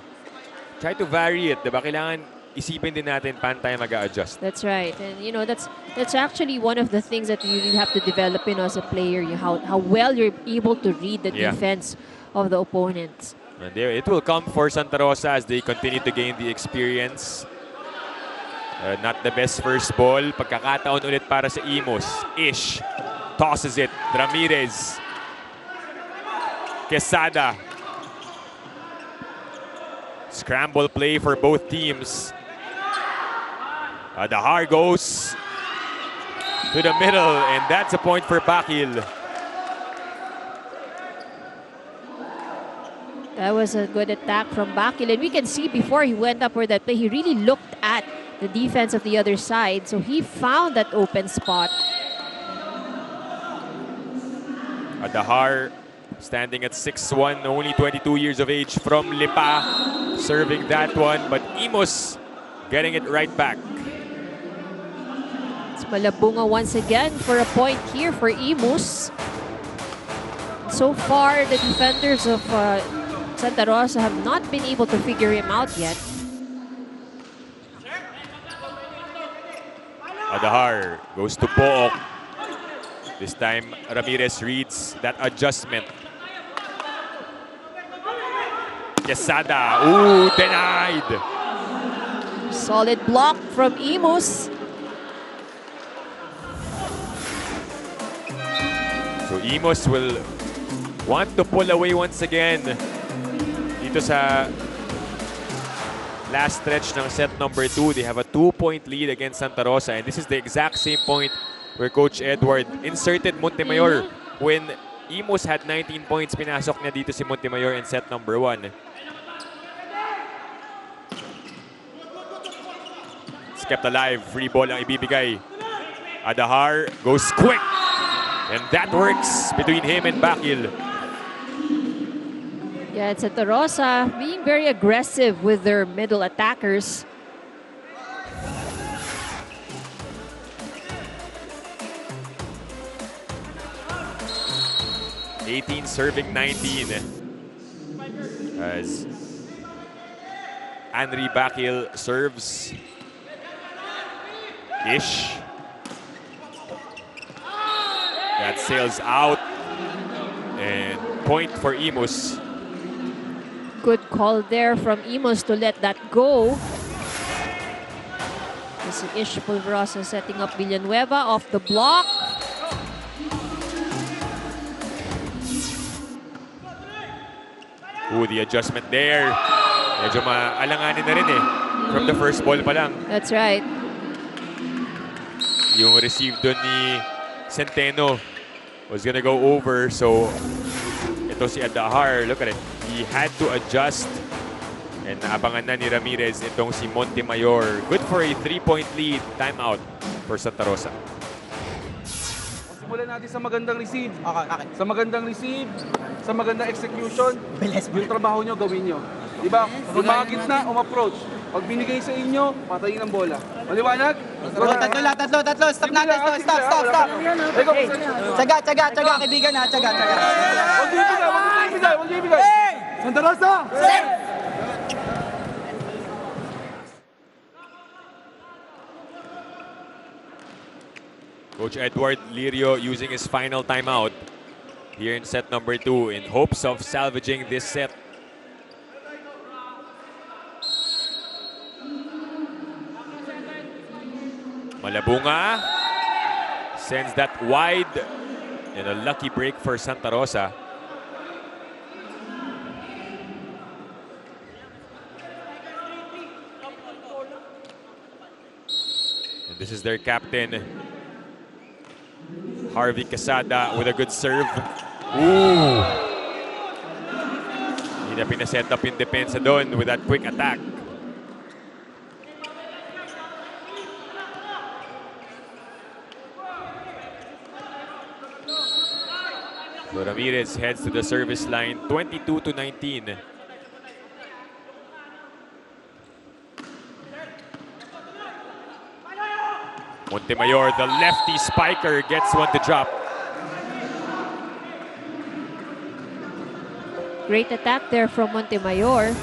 try to vary it, diba? Kailangan isipin din natin paano tayo mag-a-adjust. That's right. And you know, that's actually one of the things that you really have to develop as a player, how well you're able to read the defense of the opponents. And there, it will come for Santa Rosa as they continue to gain the experience. Not the best first ball. Pagkakataon ulit para sa IMUS. Ish tosses it. Ramirez. Quesada. Scramble play for both teams. Adahar goes to the middle, and that's a point for Bakil. That was a good attack from Bakil, and we can see before he went up for that play, he really looked at the defense of the other side, so he found that open spot. Adahar standing at 6'1", only 22 years of age from Lipa, serving that one, but IMUS getting it right back. It's Malabunga once again for a point here for IMUS. So far, the defenders of Santa Rosa have not been able to figure him out yet. Adahar goes to Pook. This time, Ramirez reads that adjustment. Quesada, ooh, denied. Solid block from IMUS. So IMUS will want to pull away once again dito sa last stretch ng set number 2. They have a 2-point lead against Santa Rosa, and this is the exact same point where Coach Edward inserted Montemayor. When IMUS had 19 points, pinasok niya dito si Montemayor in set number 1. It's kept alive. Free ball ang ibibigay. Adahar goes quick. And that works between him and Bakil. Yeah, it's Santa Rosa being very aggressive with their middle attackers. '18 serving 19 as Henry Bakil serves. Ish. That sails out. And point for IMUS. Good call there from IMUS to let that go. This is Ish Pulverosa setting up Villanueva off the block. Ooh, the adjustment there. Medyo maalanganin na rin eh. From the first ball pa lang. That's right. Yung receive doon ni Centeno was gonna go over. So, ito si Adahar. Look at it. He had to adjust. And naabangan na ni Ramirez itong si Montemayor. Good for a 3-point lead. Timeout for Santa Rosa. Simulan natin sa magandang receive. Okay. Sa magandang receive, sa magandang execution, yung trabaho nyo, gawin nyo. Diba? Lumagit na, approach. Pag binigay sa inyo, patayin ang bola. Maliwanag? Tatlo. Stop natin. Stop. Tsaga, kaibigan ha. Tsaga. Huwag niyo ibigay. Santa Rosa! Set! Coach Edward Lirio using his final timeout here in set number 2 in hopes of salvaging this set. Malabunga sends that wide and a lucky break for Santa Rosa. And this is their captain, Harvey Quesada, with a good serve. Ooh! Hindi na pinaset up yung depensa doon with that quick attack. So Ramirez heads to the service line, 22-19. Montemayor, the lefty spiker, gets one to drop. Great attack there from Montemayor.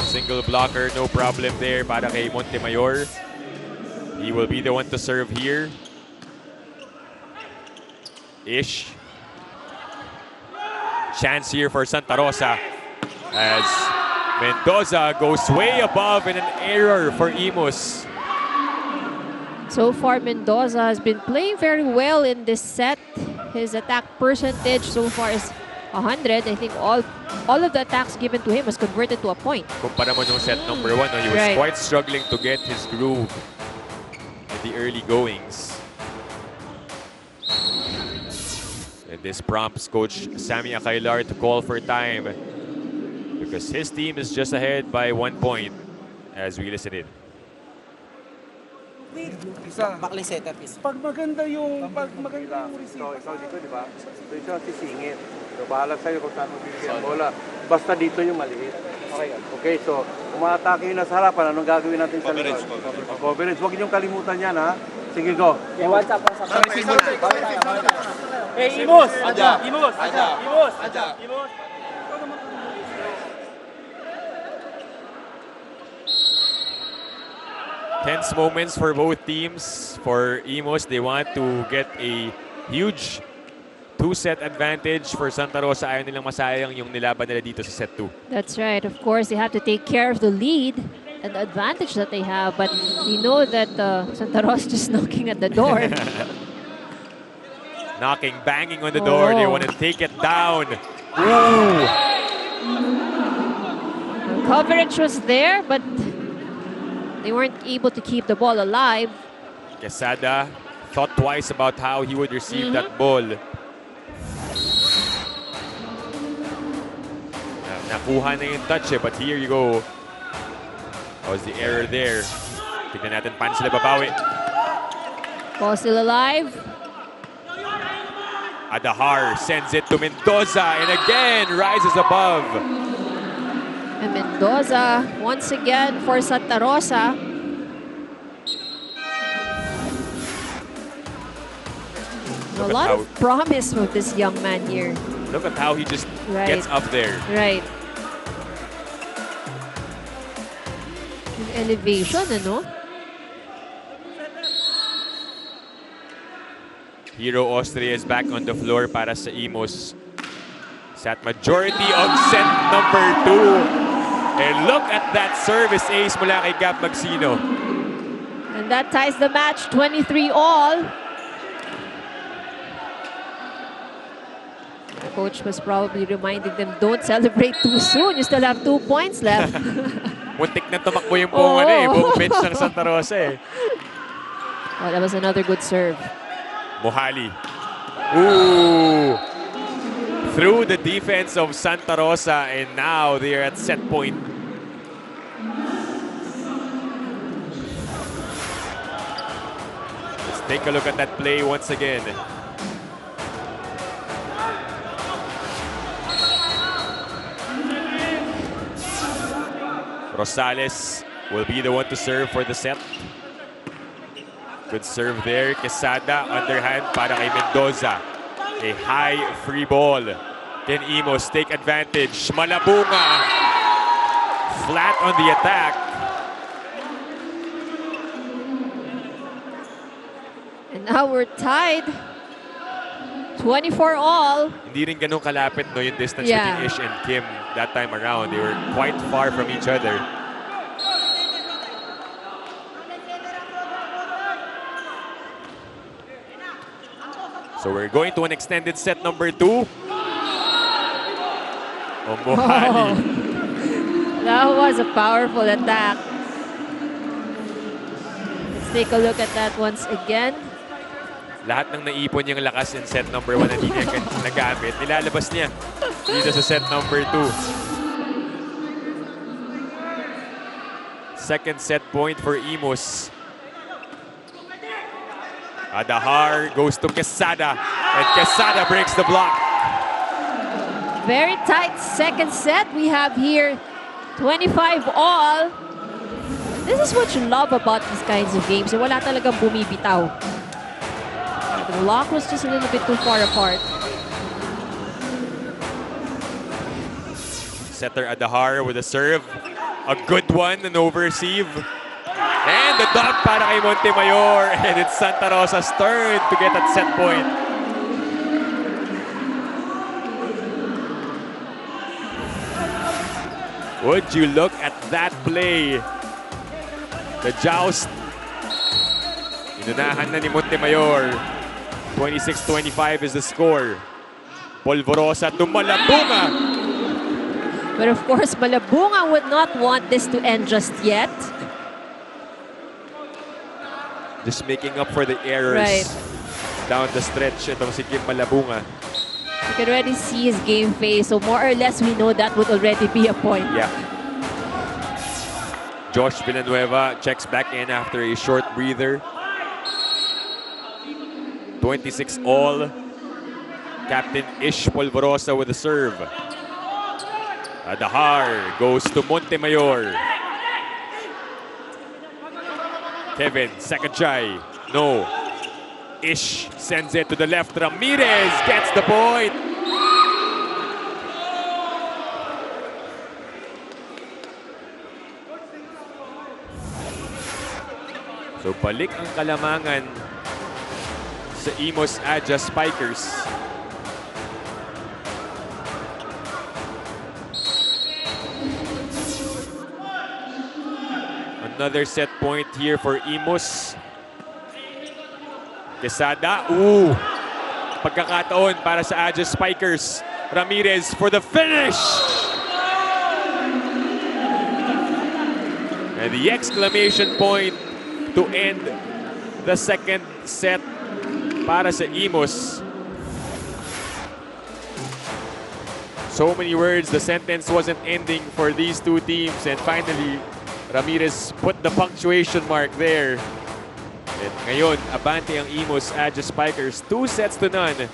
Single blocker, no problem there para kay Montemayor. He will be the one to serve here. Ish. Chance here for Santa Rosa as Mendoza goes way above in an error for IMUS. So far, Mendoza has been playing very well in this set. His attack percentage so far is 100. I think all of the attacks given to him was converted to a point. Kumpara mo nung set number 1, no, he was quite struggling to get his groove in the early goings. And this prompts Coach Sammy Acailar to call for time because his team is just ahead by 1 point as we listen in. Isa. Backline setter, please. Pag maganda yung receive. Ikaw dito, di ba? So, ito ang sisingit. So, bahala sa'yo kung saan mabibigyan ang bola. Basta dito yung maliit. Okay, so, umatake na sa harapan, anong gagawin natin sa likod? Coverage. Huwag niyong kalimutan yan, ha? Sige, go. What's up? Hey, IMUS! Aja! Tense moments for both teams. For IMUS, they want to get a huge 2-set advantage. For Santa Rosa, ayaw nilang masayang yung nilaban nila dito sa set 2. That's right. Of course, they have to take care of the lead and the advantage that they have. But we know that Santa Rosa just knocking at the door. Knocking, banging on the door. They want to take it down. Ooh! Coverage was there, but they weren't able to keep the ball alive. Quesada thought twice about how he would receive that ball. Nakuha na yung touch but here you go. That was the error there. Tignan natin paano sila babawi. Ball still alive. Adahar sends it to Mendoza and again rises above. And Mendoza once again for Santa Rosa. A lot of promise with this young man here. Look at how he just gets up there. Right. Elevation, ano? Hero Austria is back on the floor para sa IMUS. At majority of set number 2. And look at that service ace mula kay Gab Magsino. And that ties the match 23-all. The coach was probably reminding them, don't celebrate too soon. You still have 2 points left. Muntik na tumakbo yung buong bench ng Santa Rosa eh. Oh, that was another good serve. Mohali. Ooh! Through the defense of Santa Rosa and now they are at set point. Let's take a look at that play once again. Rosales will be the one to serve for the set. Good serve there. Quesada, underhand para kay Mendoza. A high free ball. Can IMUS take advantage? Malabunga. Flat on the attack. And now we're tied. 24-all. Hindi rin ganun kalapit no, yung distance between Ish and Kim that time around. They were quite far from each other. So we're going to an extended set number 2. Mohali. That was a powerful attack. Let's take a look at that once again. Lahat ng naipon niyang lakas in set number 1 na hindi niya nagamit, nilalabas niya dito sa set number 2. Second set point for IMUS. Adahar goes to Quesada, and Quesada breaks the block. Very tight second set we have here. 25-all. This is what you love about these kinds of games. Wala talagang bumibitaw. The block was just a little bit too far apart. Setter Adahar with a serve. A good one, an overreceive. And the dunk para kay Montemayor. And it's Santa Rosa's turn to get that set point. Would you look at that play? The joust. Inunahan na ni Montemayor. 26-25 is the score. Polvorosa to Malabunga. But of course, Malabunga would not want this to end just yet. Just making up for the errors down the stretch. Itong si Kim Malabunga. You can already see his game face. So more or less, we know that would already be a point. Yeah. Josh Villanueva checks back in after a short breather. 26-all. Captain Ish Polvorosa with the serve. Adahar goes to Montemayor. Kevin, second try. No. Ish sends it to the left. Ramirez gets the point. So balik ang kalamangan sa IMUS Adja Spikers. Another set point here for IMUS. Quesada. Ooh! Pagkakataon para sa Adja Spikers. Ramirez for the finish! And the exclamation point to end the second set para sa IMUS. So many words, the sentence wasn't ending for these two teams, and finally, Ramirez put the punctuation mark there. And ngayon, abante ang IMUS Adja Spikers, 2-0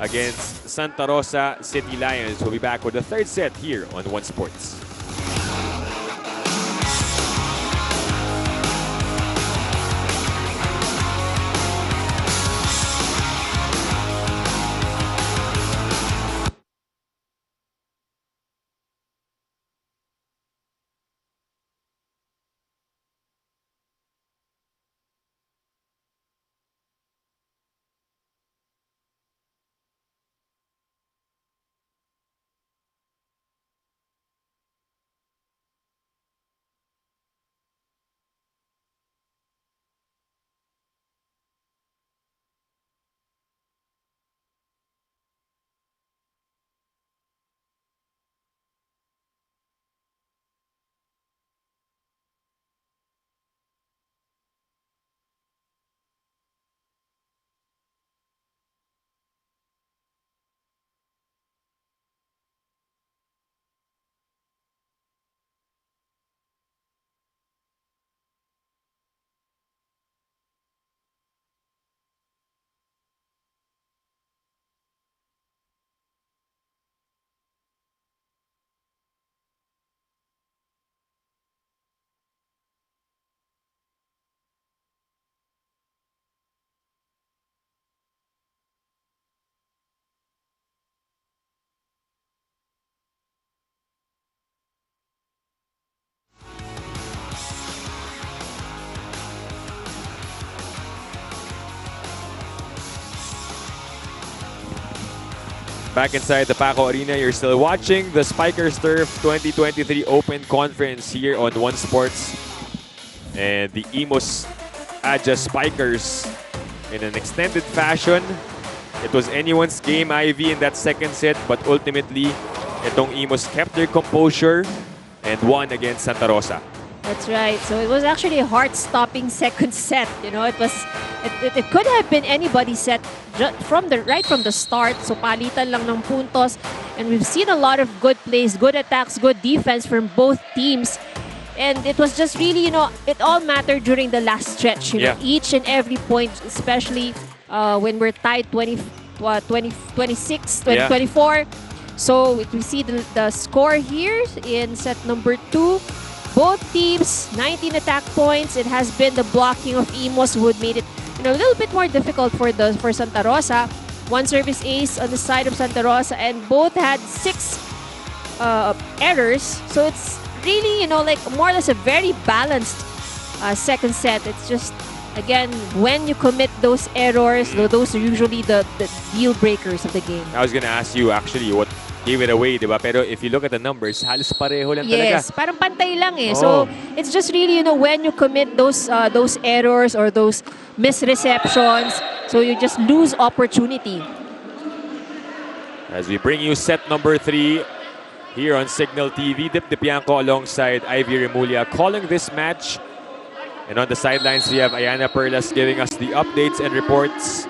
against Santa Rosa City Lions. We'll be back with the third set here on One Sports. Back inside the Paco Arena, you're still watching the Spikers Turf 2023 Open Conference here on One Sports. And the IMUS Adja Spikers in an extended fashion. It was anyone's game, Ivy, in that second set, but ultimately, itong IMUS kept their composure and won against Santa Rosa. That's right. So it was actually a heart-stopping second set. You know, it could have been anybody's set right from the start. So palitan lang ng puntos, and we've seen a lot of good plays, good attacks, good defense from both teams. And it was just really, you know, it all mattered during the last stretch. You know, each and every point, especially when we're tied 26, 24. So we see the score here in set number 2. Both teams, 19 attack points. It has been the blocking of IMUS who made it, you know, a little bit more difficult for Santa Rosa. One service ace on the side of Santa Rosa, and both had 6 errors. So it's really, you know, like more or less a very balanced second set. It's just, again, when you commit those errors, those are usually the deal breakers of the game. I was gonna ask you actually what gave it away, diba? Pero if you look at the numbers, halos pareho lang talaga. Yes, parang pantay lang eh. So it's just really, you know, when you commit those errors or those misreceptions, so you just lose opportunity. As we bring you set number 3 here on Signal TV, Dip Dipianco alongside Ivy Remulla calling this match. And on the sidelines, we have Ayana Perlas giving us the updates and reports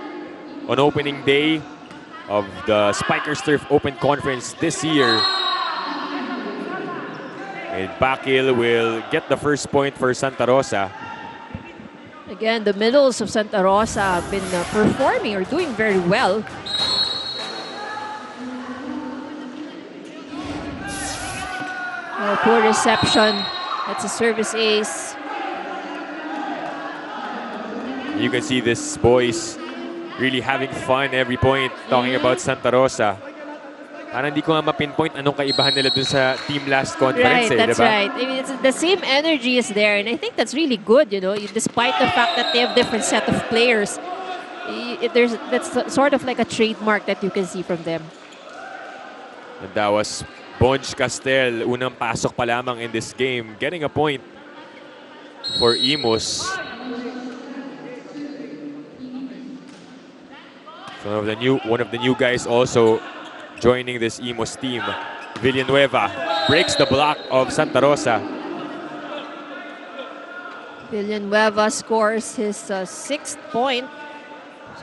on opening day of the Spikers Turf Open Conference this year. And Bakil will get the first point for Santa Rosa. Again, the middles of Santa Rosa have been performing or doing very well. Poor reception. That's a service ace. You can see this boys really having fun every point, talking about Santa Rosa. Parang hindi ko nga ma-pinpoint anong kaibahan nila dun sa team last conference. Right, that's diba? right. I mean, it's, the same energy is there, and I think that's really good, you know, despite the fact that they have different set of players. That's sort of like a trademark that you can see from them. And that was Bonj Castel, unang pasok pa lamang in this game, getting a point for IMUS. One of the new guys also joining this IMUS team. Villanueva breaks the block of Santa Rosa. Villanueva scores his 6th point.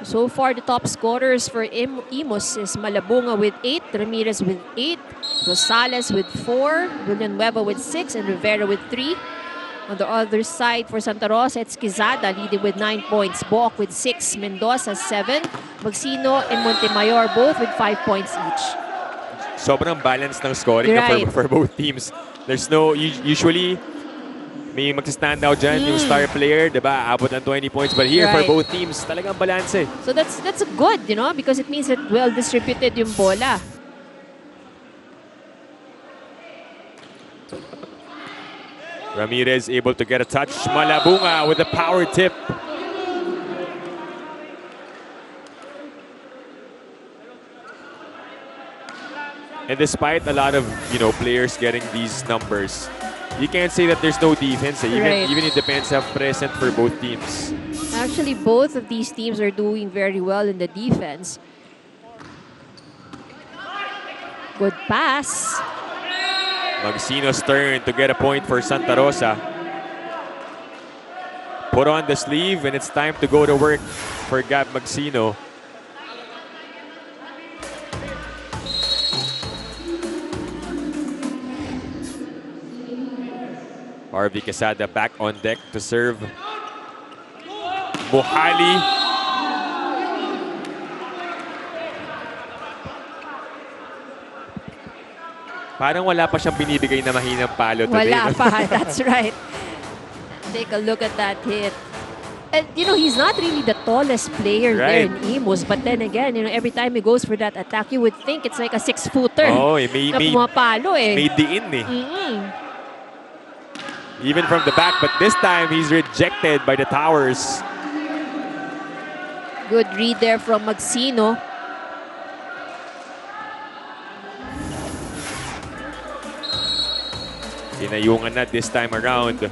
So far, the top scorers for IMUS is Malabunga with 8, Ramirez with 8, Rosales with 4, Villanueva with 6, and Rivera with 3. On the other side for Santa Rosa, it's Quezada leading with 9 points, Boak with 6, Mendoza 7, Magsino and Montemayor both with 5 points each. Sobrang balance ng scoring Right. for both teams. There's no, usually, may magsa-stand out dyan, yung star player, diba? Abot ng 20 points. But here, for Right. both teams, talagang balance eh. So that's good, you know, because it means that well distributed yung bola. Ramirez able to get a touch. Malabunga with a power tip. And despite a lot of, players getting these numbers, you can't say that there's no defense. Eh. Right. Even if defense have present for both teams. Actually, both of these teams are doing very well in the defense. Good pass. Magsino's turn to get a point for Santa Rosa. Put on the sleeve and it's time to go to work for Gab Magsino. RV Quesada back on deck to serve. Mohali. Parang wala pa siyang binibigay na mahinang palo today. Wala pa, that's right. Take a look at that hit. And, he's not really the tallest player there Right. in IMUS. But then again, every time he goes for that attack, you would think it's like a 6-footer Oh, na pumapalo eh. may diin eh. Even from the back, but this time he's rejected by the towers. Good read there from Magsino. Pinayungan na this time around.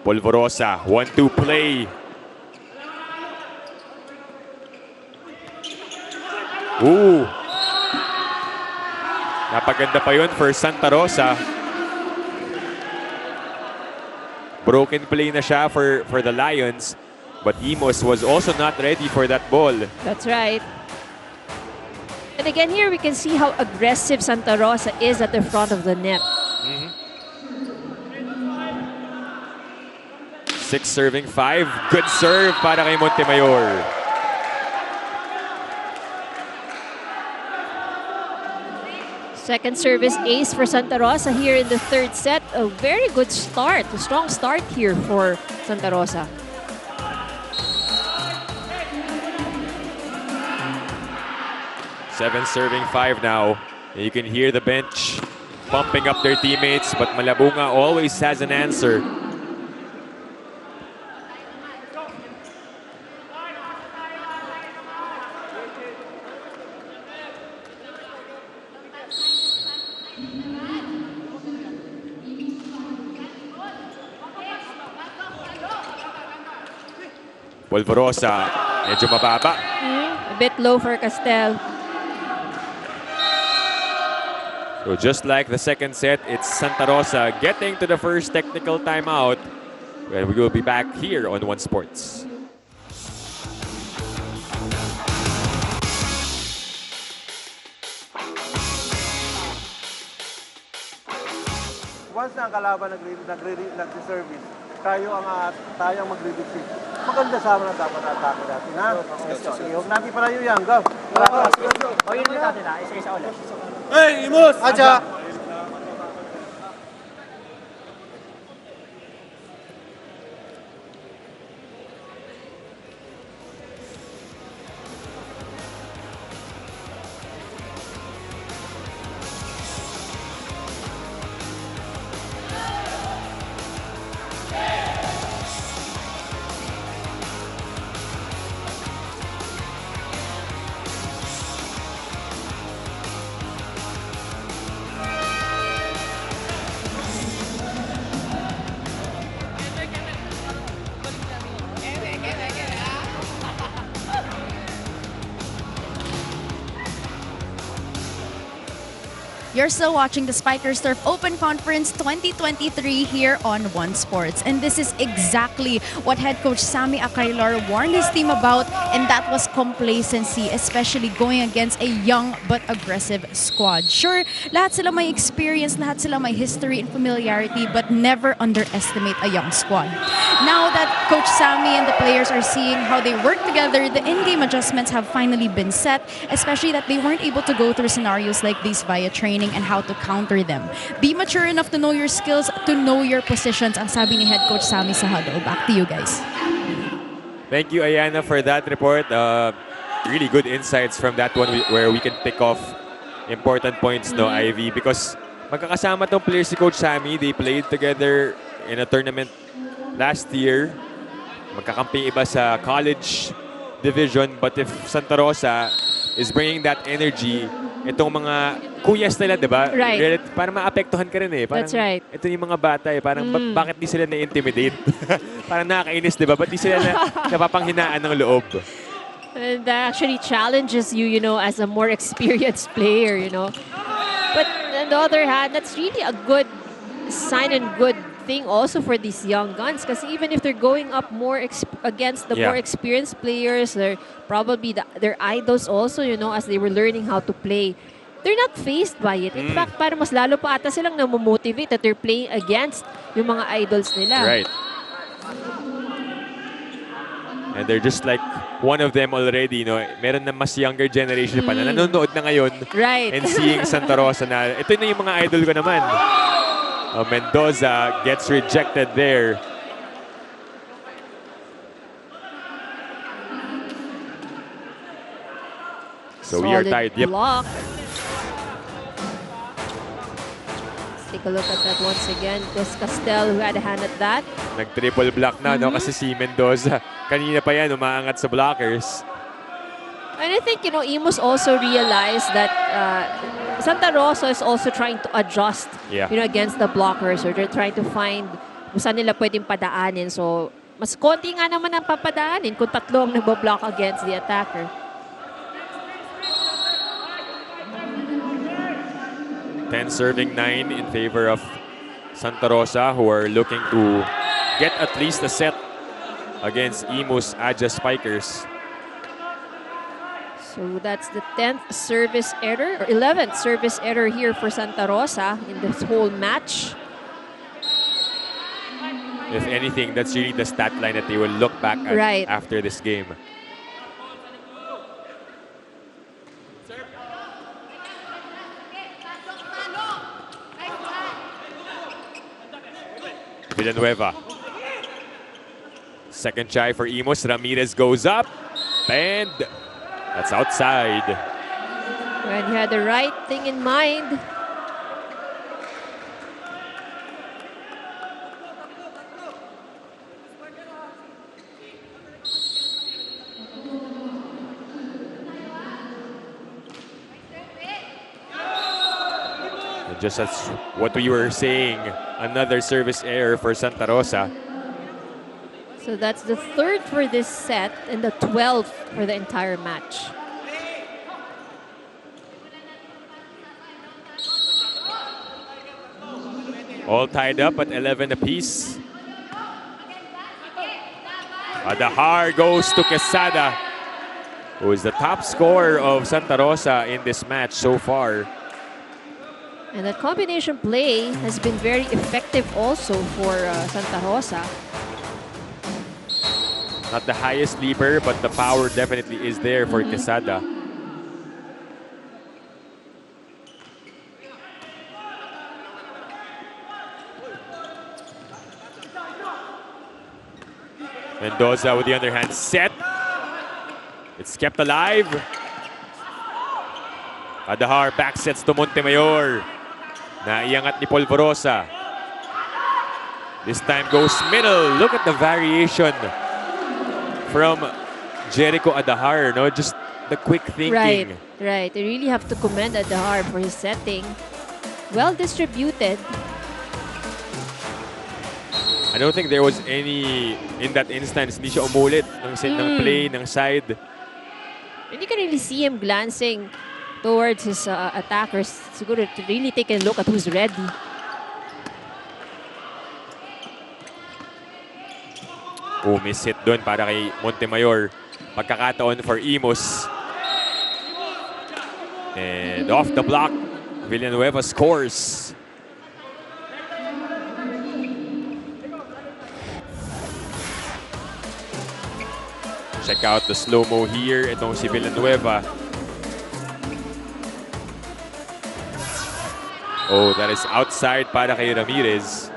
Polvorosa, 1-2 play. Ooh. Napaganda pa yun for Santa Rosa. Broken play na siya for the Lions. But IMUS was also not ready for that ball. That's right. And again, here we can see how aggressive Santa Rosa is at the front of the net. 6 serving 5. Good serve para kay Montemayor. Second service ace for Santa Rosa here in the third set. A very good start, a strong start here for Santa Rosa. Seven serving 5 now. And you can hear the bench pumping up their teammates, but Malabunga always has an answer. Polvorosa, medyo mababa. A bit low for Castel. So just like the second set, it's Santa Rosa getting to the first technical timeout. And we will be back here on One Sports. Once na ang kalaban nagre-service, tayo ang magre-receive. Maganda sama na dapat atake natin, ha? Huwag natin palayo yan. Go! O yun ulit natin ha, isa-isa ulit. Hey, IMUS! Aja! You're still watching the Spikers Turf Open Conference 2023 here on One Sports. And this is exactly what head coach Sammy Akailar warned his team about, and that was complacency, especially going against a young but aggressive squad. Sure, lahat sila may experience, lahat sila may history and familiarity, but never underestimate a young squad. Now that Coach Sammy and the players are seeing how they work together, the in-game adjustments have finally been set, especially that they weren't able to go through scenarios like these via training and how to counter them. Be mature enough to know your skills, to know your positions, ang sabi ni head coach Sammy sa huddle. Back to you guys. Thank you, Ayana, for that report. Really good insights from that one where we can pick off important points, no, Ivy, because magkakasama tong players si Coach Sammy. They played together in a tournament last year. Magkakampi iba sa college division, but if Santa Rosa is bringing that energy, itong mga kuyas nila, di ba? Right. Parang maapektuhan ka rin eh. Parang, that's right. Ito yung mga bata eh. Parang bakit di sila na-intimidate? Parang nakakainis, di ba? Ba't di sila napapanghinaan ng loob? And that actually challenges you, you know, as a more experienced player, you know. But on the other hand, that's really a good sign and good thing also for these young guns, because even if they're going up more against the more experienced players, they're probably their idols also, you know, as they were learning how to play, they're not fazed by it. In fact, parang mas lalo pa ata silang namomotivate that they're playing against yung mga idols nila. Right. And they're just like one of them already, you know. Meron na mas younger generation pa na nanonood na ngayon. Right. And seeing Santa Rosa na, ito na yung mga idol ko naman. Mendoza gets rejected there. So we are tied. Yep. Block. Let's take a look at that once again. It was Castel who had a hand at that. Nag-triple block na, no? Kasi si Mendoza, kanina pa yan, umaangat sa blockers. And I think, you know, IMUS also realized that Santa Rosa is also trying to adjust, you know, against the blockers, or they're trying to find kung saan nila pwedeng padaanin. So, mas konti nga naman ang papadaanin kung tatlo ang nagbo-block against the attacker. Serving 9 in favor of Santa Rosa, who are looking to get at least a set against IMUS Aja Spikers. So that's the 10th service error, or 11th service error here for Santa Rosa in this whole match. If anything, that's really the stat line that they will look back at after this game. Villanueva. Second try for IMUS. Ramirez goes up. And that's outside. And he had the right thing in mind. And just as what we were saying, another service error for Santa Rosa. So that's the 3rd for this set and the 12th for the entire match. All tied up at 11 apiece. Adahar goes to Quesada, who is the top scorer of Santa Rosa in this match so far. And that combination play has been very effective also for Santa Rosa. Not the highest leaper, but the power definitely is there for Quesada. Mendoza with the underhand set. It's kept alive. Adahar back sets to Montemayor. Naiangat ni Polvorosa. This time goes middle. Look at the variation from Jericho Adahar, no? Just the quick thinking. Right. You really have to commend Adahar for his setting. Well distributed. I don't think there was any, in that instance, hindi siya umulit ng play, ng side. And you can really see him glancing towards his attackers. Siguro to really take a look at who's ready. Miss hit doon para kay Montemayor. Pagkakataon for IMUS. And off the block, Villanueva scores. Check out the slow-mo here. Itong si Villanueva. Oh, that is outside para kay Ramirez.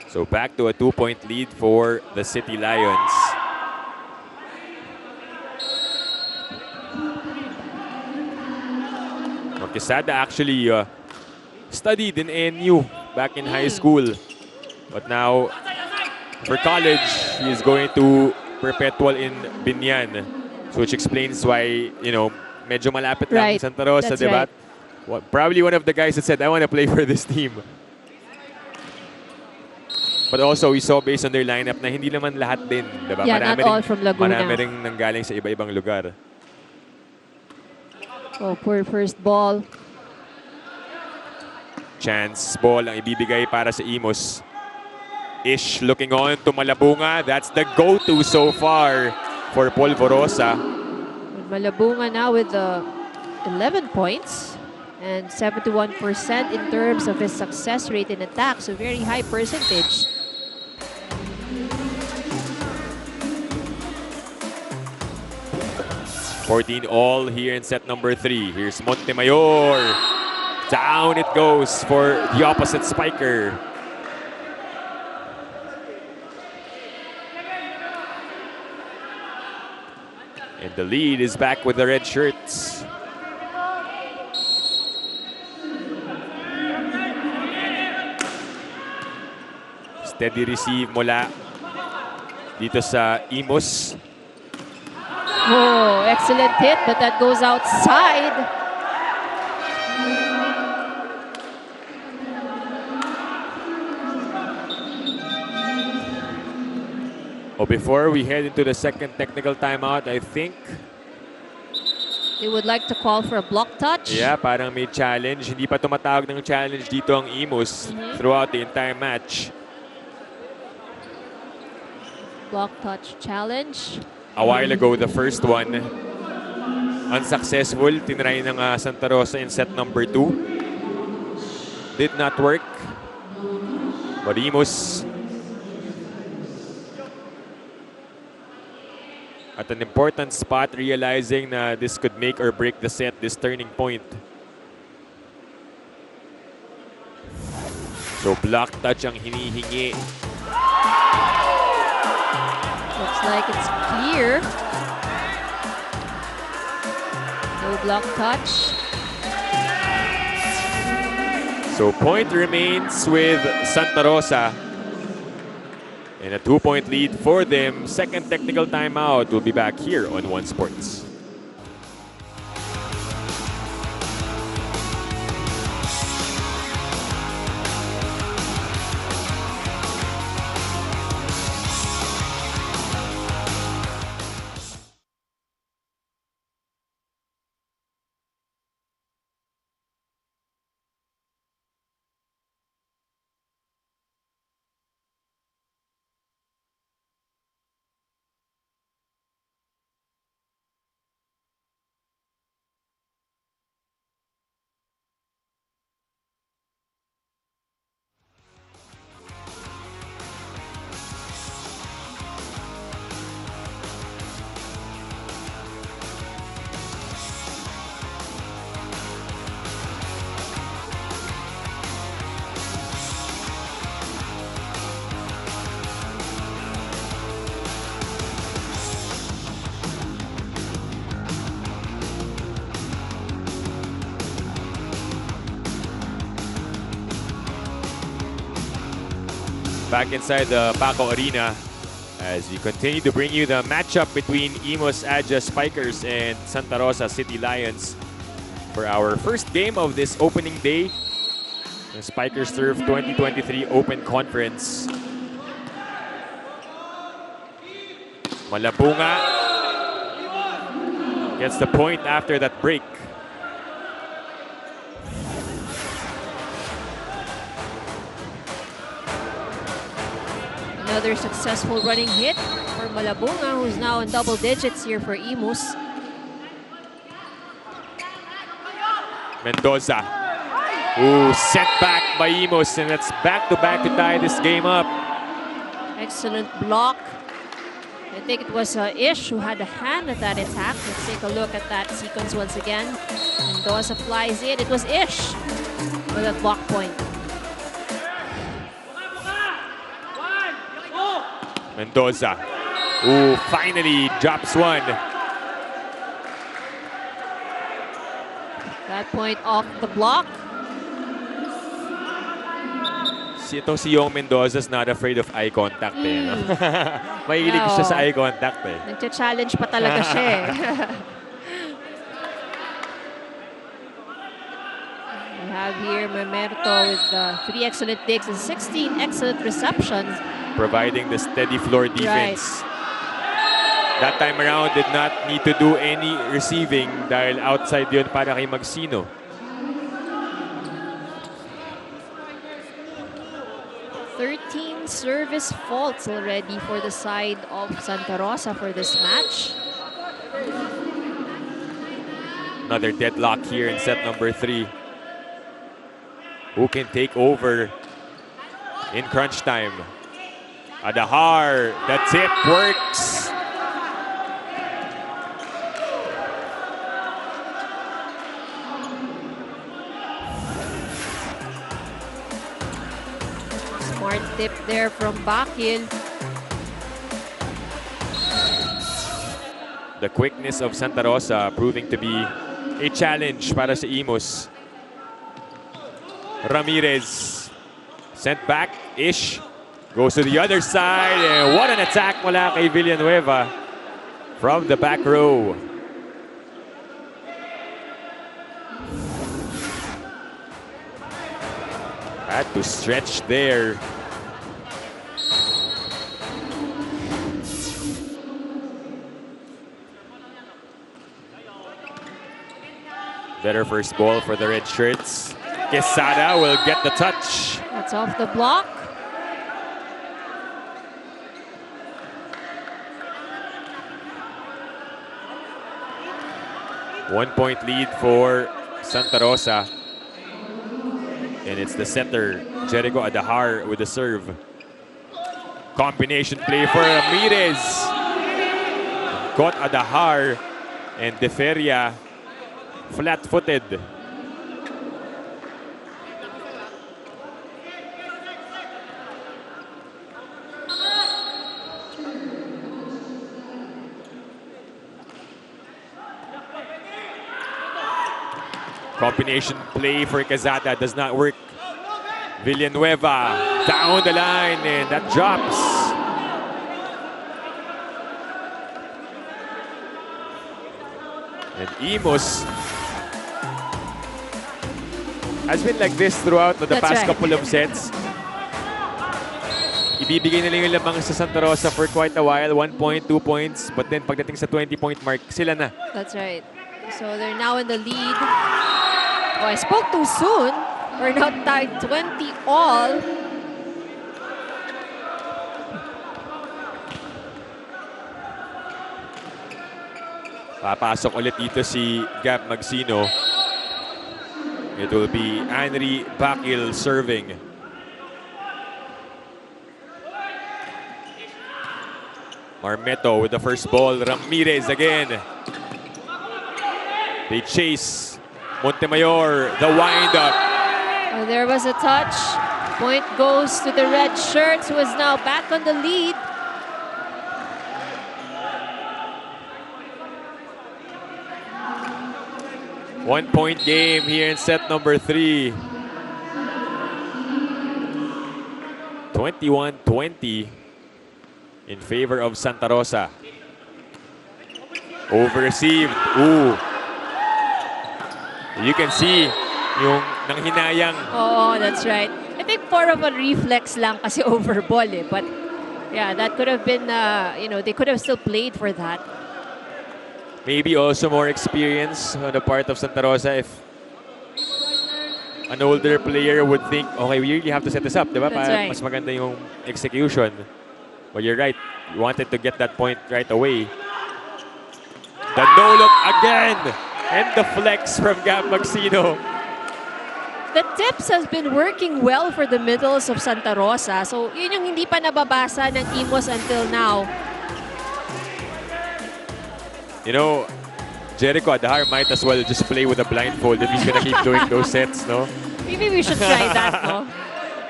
So back to a 2-point lead for the City Lions. Quesada actually studied in ANU back in high school. But now, for college, he is going to Perpetual in Binyan. So which explains why, you know, medyo malapit lang Santa Rosa, That's diba? Right. Probably one of the guys that said, I want to play for this team. But also, we saw based on their lineup na hindi naman lahat din, diba? Yeah, not all from Laguna. Marami rin nanggaling sa iba-ibang lugar. Oh, poor first ball. Chance ball ang ibibigay para sa IMUS. Ish looking on to Malabunga. That's the go-to so far for Polvorosa. Malabunga now with 11 points and 71% in terms of his success rate in attack. So very high percentage. All here in set number 3. Here's Montemayor. Down it goes for the opposite spiker. And the lead is back with the red shirts. Steady receive mula dito sa IMUS. Oh, excellent hit, but that goes outside. Before we head into the second technical timeout, I think they would like to call for a block touch. Yeah, parang may challenge. Hindi pa tumatawag ng challenge dito ang IMUS throughout the entire match. Block touch challenge. A while ago, the first one, unsuccessful. Tinry ng Santa Rosa in set number 2. Did not work. But IMUS at an important spot, realizing na this could make or break the set, this turning point. So block touch ang hinihingi. Looks like it's clear. No block touch. So point remains with Santa Rosa. And a 2-point lead for them. Second technical timeout. We'll be back here on One Sports. Back inside the Paco Arena as we continue to bring you the matchup between IMUS Adja Spikers and Santa Rosa City Lions for our first game of this opening day, the Spikers Turf 2023 Open Conference. Malabunga gets the point after that break. Another successful running hit for Malabunga, who's now in double digits here for IMUS. Mendoza. Ooh, set back by IMUS, and it's back-to-back to tie this game up. Excellent block. I think it was Ish who had a hand at that attack. Let's take a look at that sequence once again. Mendoza flies in. It was Ish with that block point. Mendoza. Ooh, finally drops one. That point off the block. Si Young Mendoza's not afraid of eye contact. No? Mahilig siya sa eye contact. Nagcha-challenge pa talaga siya eh. We have here Mamerto with 3 excellent digs and 16 excellent receptions. Providing the steady floor defense. That time around, did not need to do any receiving dahil outside yun para kay Magsino. Service faults already for the side of Santa Rosa for this match. Another deadlock here in set number 3. Who can take over in crunch time? Adahar, the tip works. Smart tip there from Bakil. The quickness of Santa Rosa proving to be a challenge para sa IMUS. Ramirez sent back. Ish goes to the other side. And what an attack mula kay Villanueva from the back row. Had to stretch there. Better first ball for the red shirts. Quesada will get the touch. That's off the block. One-point lead for Santa Rosa. And it's the setter, Jericho Adahar, with the serve. Combination play for Ramirez. Got Adahar and De Feria flat-footed. Combination play for Quezada does not work. Villanueva down the line, and that drops. And IMUS has been like this throughout the past couple of sets. Ibibigay nila yung lamang sa Santa Rosa for quite a while, 1 point, 2 points, but then pagdating sa 20-point mark, sila na. That's right. So they're now in the lead. Oh, I spoke too soon. We're now tied 20 all. Papasok ulit dito si Gab Magsino. It will be Henry Bakil serving. Marmeto with the first ball. Ramirez again. They chase. Montemayor, the wind-up. Oh, there was a touch. Point goes to the red shirts, who is now back on the lead. One-point game here in set number 3. 21-20 in favor of Santa Rosa. Over-received. Ooh. You can see yung nanghinayang. Oh, that's right. I think more of a reflex lang kasi over ball eh. But yeah, that could have been, you know, they could have still played for that. Maybe also more experience on the part of Santa Rosa if an older player would think, okay, we really have to set this up, diba? That's right. Mas maganda yung execution. But you're right. You wanted to get that point right away. The no-look again! And the flex from Gab Magsino. The tips has been working well for the middles of Santa Rosa. So, yun yung hindi pa nababasa ng IMUS until now. You know, Jericho Adahar might as well just play with a blindfold if he's gonna keep doing those sets, no? Maybe we should try that, no?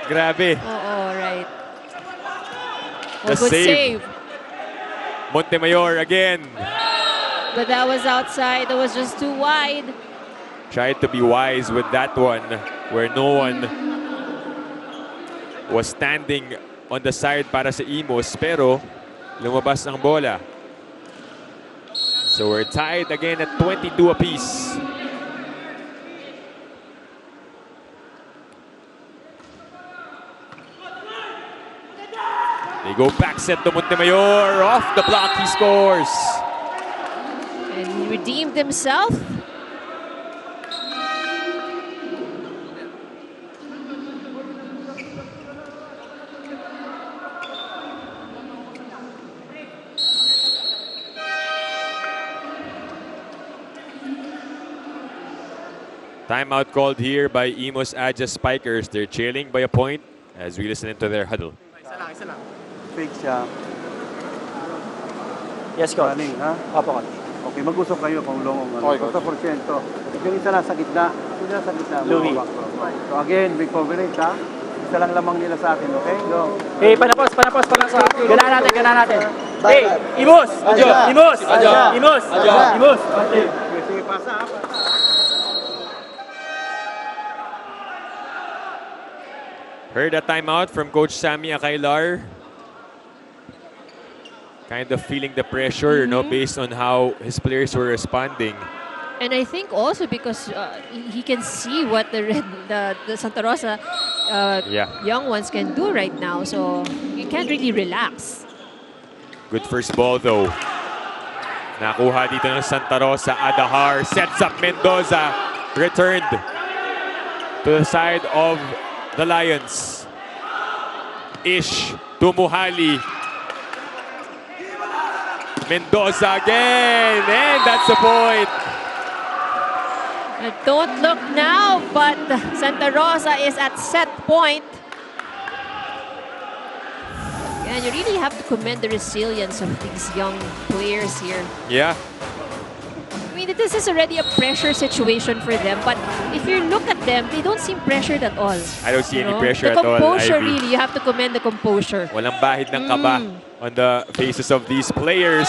Grabe. Oo, right. The Good save. save. Montemayor again. But that was outside. That was just too wide. Tried to be wise with that one where no one was standing on the side para sa IMUS pero lumabas ang bola. So we're tied again at 22 apiece. They go back set to Montemayor. Off the block, he scores. And he redeemed himself. Timeout called here by IMUS Adja Spikers. They're trailing by a point as we listen into their huddle. Fake siya. Yes, coach. Running, ha? Opo, coach. Okay, mag-usap kayo kung long ano. Okay, Basta porsyento. Yung isa nasa gitna. Yung nasa gitna. Louis. So again, we coverage, ha? Isa lang lamang nila sa atin, okay? Go. Hey, panapos. Ganahan natin. Hey, IMUS! IMUS! IMUS! IMUS! Sige, pasa, ha? Heard a timeout from Coach Sammy Akailar. Kind of feeling the pressure, no, based on how his players were responding. And I think also because he can see what the Santa Rosa young ones can do right now. So you can't really relax. Good first ball though. Nakuha dito ng Santa Rosa. Adahar sets up Mendoza. Returned to the side of the Lions. Ish to Muhali. Mendoza again. And that's the point. Don't look now, but Santa Rosa is at set point. And you really have to commend the resilience of these young players here. Yeah. I mean, this is already a pressure situation for them, but if you look at them, they don't seem pressured at all. I don't see any know? pressure the at all, composure, Ivy. really, you have to commend the composure. Walang bahid ng kaba on the faces of these players.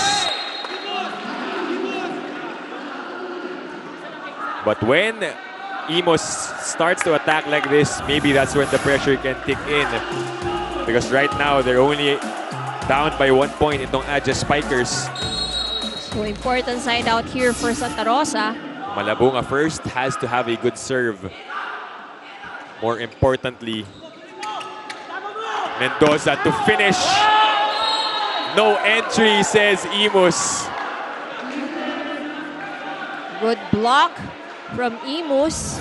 But when IMUS starts to attack like this, maybe that's when the pressure can kick in. Because right now, they're only down by 1 point itong Adja Spikers. So important side out here for Santa Rosa. Malabunga first has to have a good serve. More importantly, Mendoza to finish. No entry, says IMUS. Good block from IMUS.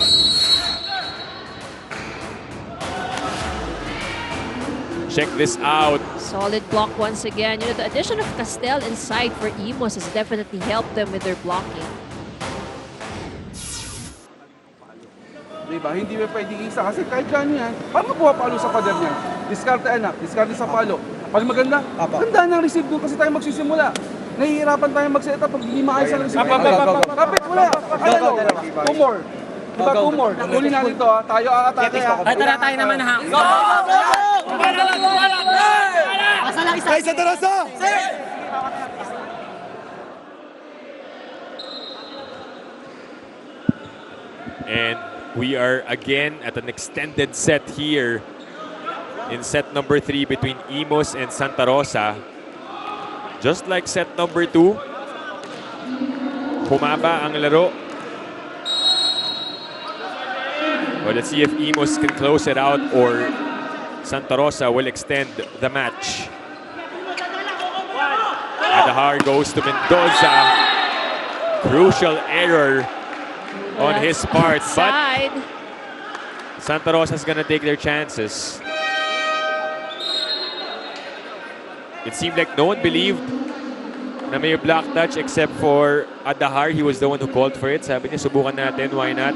Check this out. Solid block once again. You know, the addition of Castel inside for IMUS has definitely helped them with their blocking. Diba? Hindi mo pwedeng isa kasi kahit gano'n yan, paano pumapalo sa pader niya? Diskarte anak, diskarte sa palo. Pag maganda, ganda ng receive doon kasi tayo magsisimula. Nahihirapan tayo mag-set up pag hindi maayos ang receive. Kapit, wala. Ano? 2 more. Diba 2 more? Huli natin to ha. Tayo ang atake ha. Ay, tara tayo naman ha. Go! Hey, Santa Rosa! And we are again at an extended set here in set number 3 between IMUS and Santa Rosa. Just like set number 2, humaba ang laro. Well, let's see if IMUS can close it out or Santa Rosa will extend the match. Adahar goes to Mendoza. crucial error on his part. But Side. Santa Rosa's gonna take their chances. It seemed like no one believed na may block touch except for Adahar. He was the one who called for it. Sabi niya, subukan natin, why not?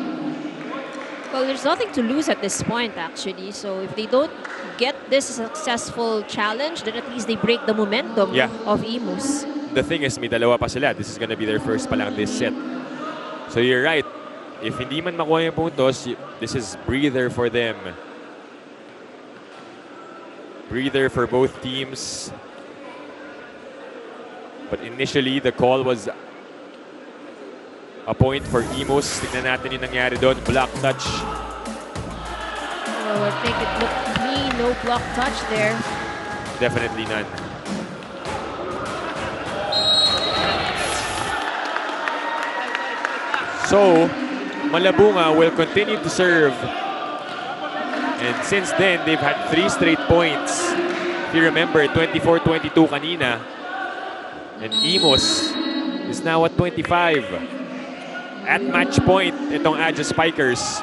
Well, there's nothing to lose at this point, actually. So if they don't get this successful challenge, then at least they break the momentum of IMUS. The thing is, may dalawa pa sila. This is gonna be their first pa lang this set. So you're right. If hindi man makuha yung puntos, this is breather for them. Breather for both teams. But initially, the call was a point for IMUS. Tignan natin yung nangyari doon. Block touch. Oh, I think it looked clean. No block touch there. Definitely none. So, Malabunga will continue to serve. And since then, they've had 3 straight points. If you remember, 24-22 kanina. And IMUS is now at 25. At match point, itong Adja Spikers.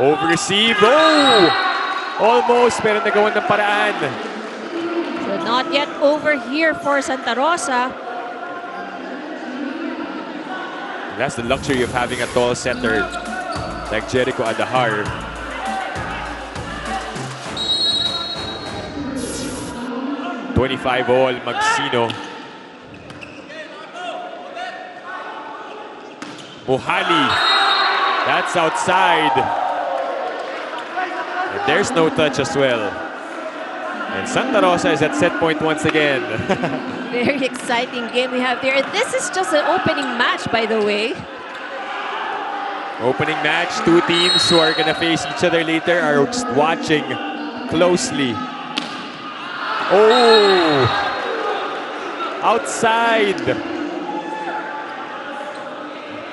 Over-receive. Oh! Almost, pero nagawan ng paraan. So not yet over here for Santa Rosa. That's the luxury of having a tall center like Jericho Adahar. $25 Magsino. Muhali. That's outside. And there's no touch as well. And Santa Rosa is at set point once again. Very exciting game we have here. And this is just an opening match, by the way. Opening match. 2 teams who are going to face each other later are just watching closely. Oh! Outside!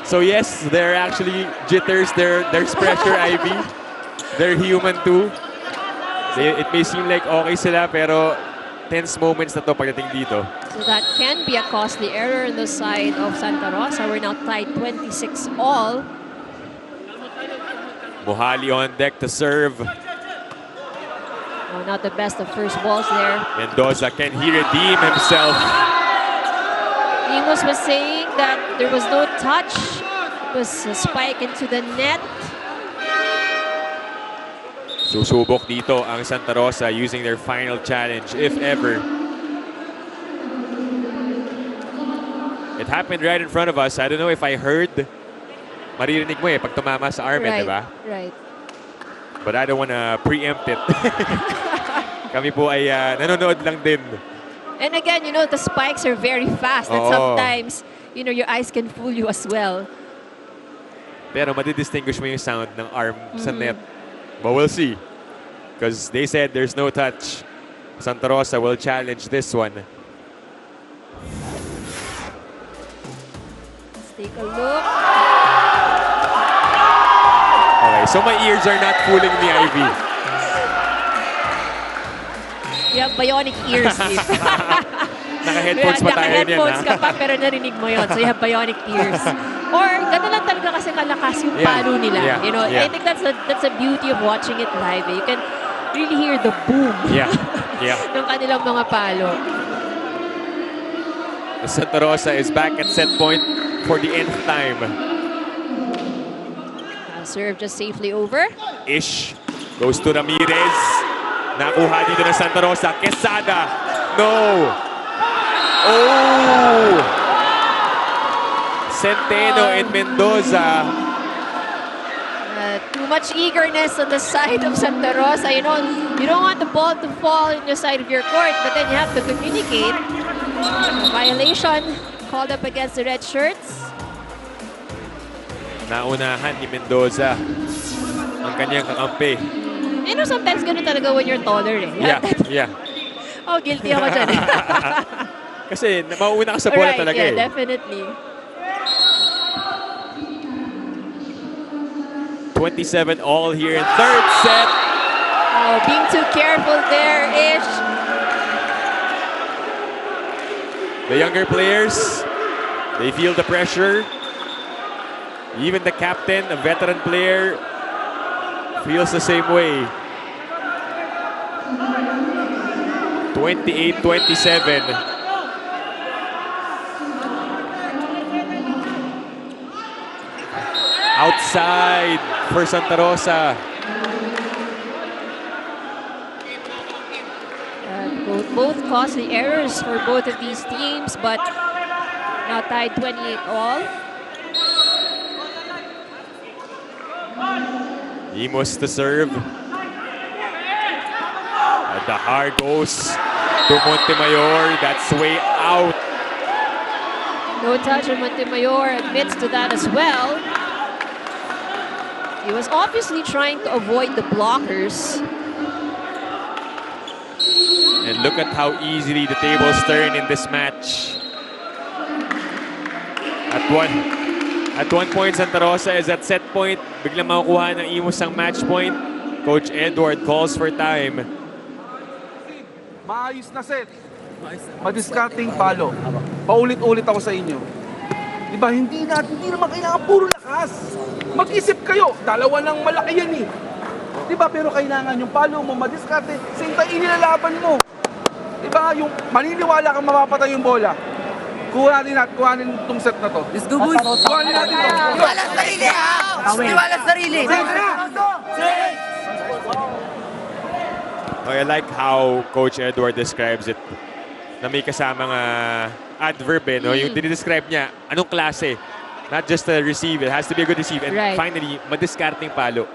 So yes, there are actually jitters. There's pressure, Ivy. They're human too. It may seem like okay sila, pero tense moments na to pagdating dito. So that can be a costly error on the side of Santa Rosa. We're now tied 26-all. Muhali on deck to serve. Oh, not the best of first balls there. Mendoza, can he redeem himself? IMUS was saying that there was no touch. It was a spike into the net. Susubok dito ang Santa Rosa using their final challenge, if ever. It happened right in front of us. I don't know if I heard. Maririnig mo pag tumama sa Armen, Right, diba? right. But I don't wanna preempt it. Kami po ay nanonood lang din. And again, you know, the spikes are very fast. And sometimes, you know, your eyes can fool you as well. Pero madidistinguish mo yung sound ng arm sa net. But we'll see. Because they said there's no touch. Santa Rosa will challenge this one. Let's take a look. Okay, so my ears are not fooling me, Ivy. You have bionic ears, Steve. Naka-headphones pa tayo niyan, Naka-headphones ka pa, pero narinig mo yon. So you have bionic ears. Or, gano'n lang talaga kasi kalakas yung palo nila. You know, I think that's the beauty of watching it live. You can really hear the boom ng kanilang mga palo. Santa Rosa is back at set point for the nth time. Serve just safely over. Ish goes to Ramirez. Nakuha dito ng Santa Rosa. Quesada. No. Oh. Centeno and Mendoza. Too much eagerness on the side of Santa Rosa. You know, you don't want the ball to fall in the side of your court, but then you have to communicate. A violation called up against the red shirts. Naunahan ni Mendoza ang kanyang kakampi. You know, sometimes ganun talaga when you're taller eh. Yeah. Oh, guilty ako dyan. Kasi mauuna ka sa bola talaga yeah, definitely. 27 all here in third set. Oh, being too careful there, Ish. The younger players They feel the pressure. Even the captain, a veteran player, feels the same way. 28-27. Outside for Santa Rosa. Both costly errors for both of these teams, but now tied 28-all. IMUS to serve. And the hard goes to Montemayor. That's way out. No touch, and Montemayor admits to that as well. He was obviously trying to avoid the blockers. And look at how easily the tables turn in this match. At one point, Santa Rosa is at set point. Biglang makukuha ng IMUS ang match point. Coach Edward calls for time. Maayos na set. Madiscarding palo. Paulit-ulit ako sa inyo. Diba, hindi naman kailangan puro lakas. Mag-isip kayo. Dalawa ng malaki yan eh. Diba, pero kailangan yung palo mo, madiskarte. Same time, inilalaban mo. Diba, yung maniniwala kang mapapatay yung bola. Kuhanin itong set na to. Let's go, boys. Kuhanin natin to. Iwala sa sarili, ha? Iwala sa sarili. I like how Coach Edward describes it. Na may kasamang adverb eh, no? Yung dinidescribe niya, anong klase? Not just a receive, it has to be a good receive. And finally, madiskarting palo.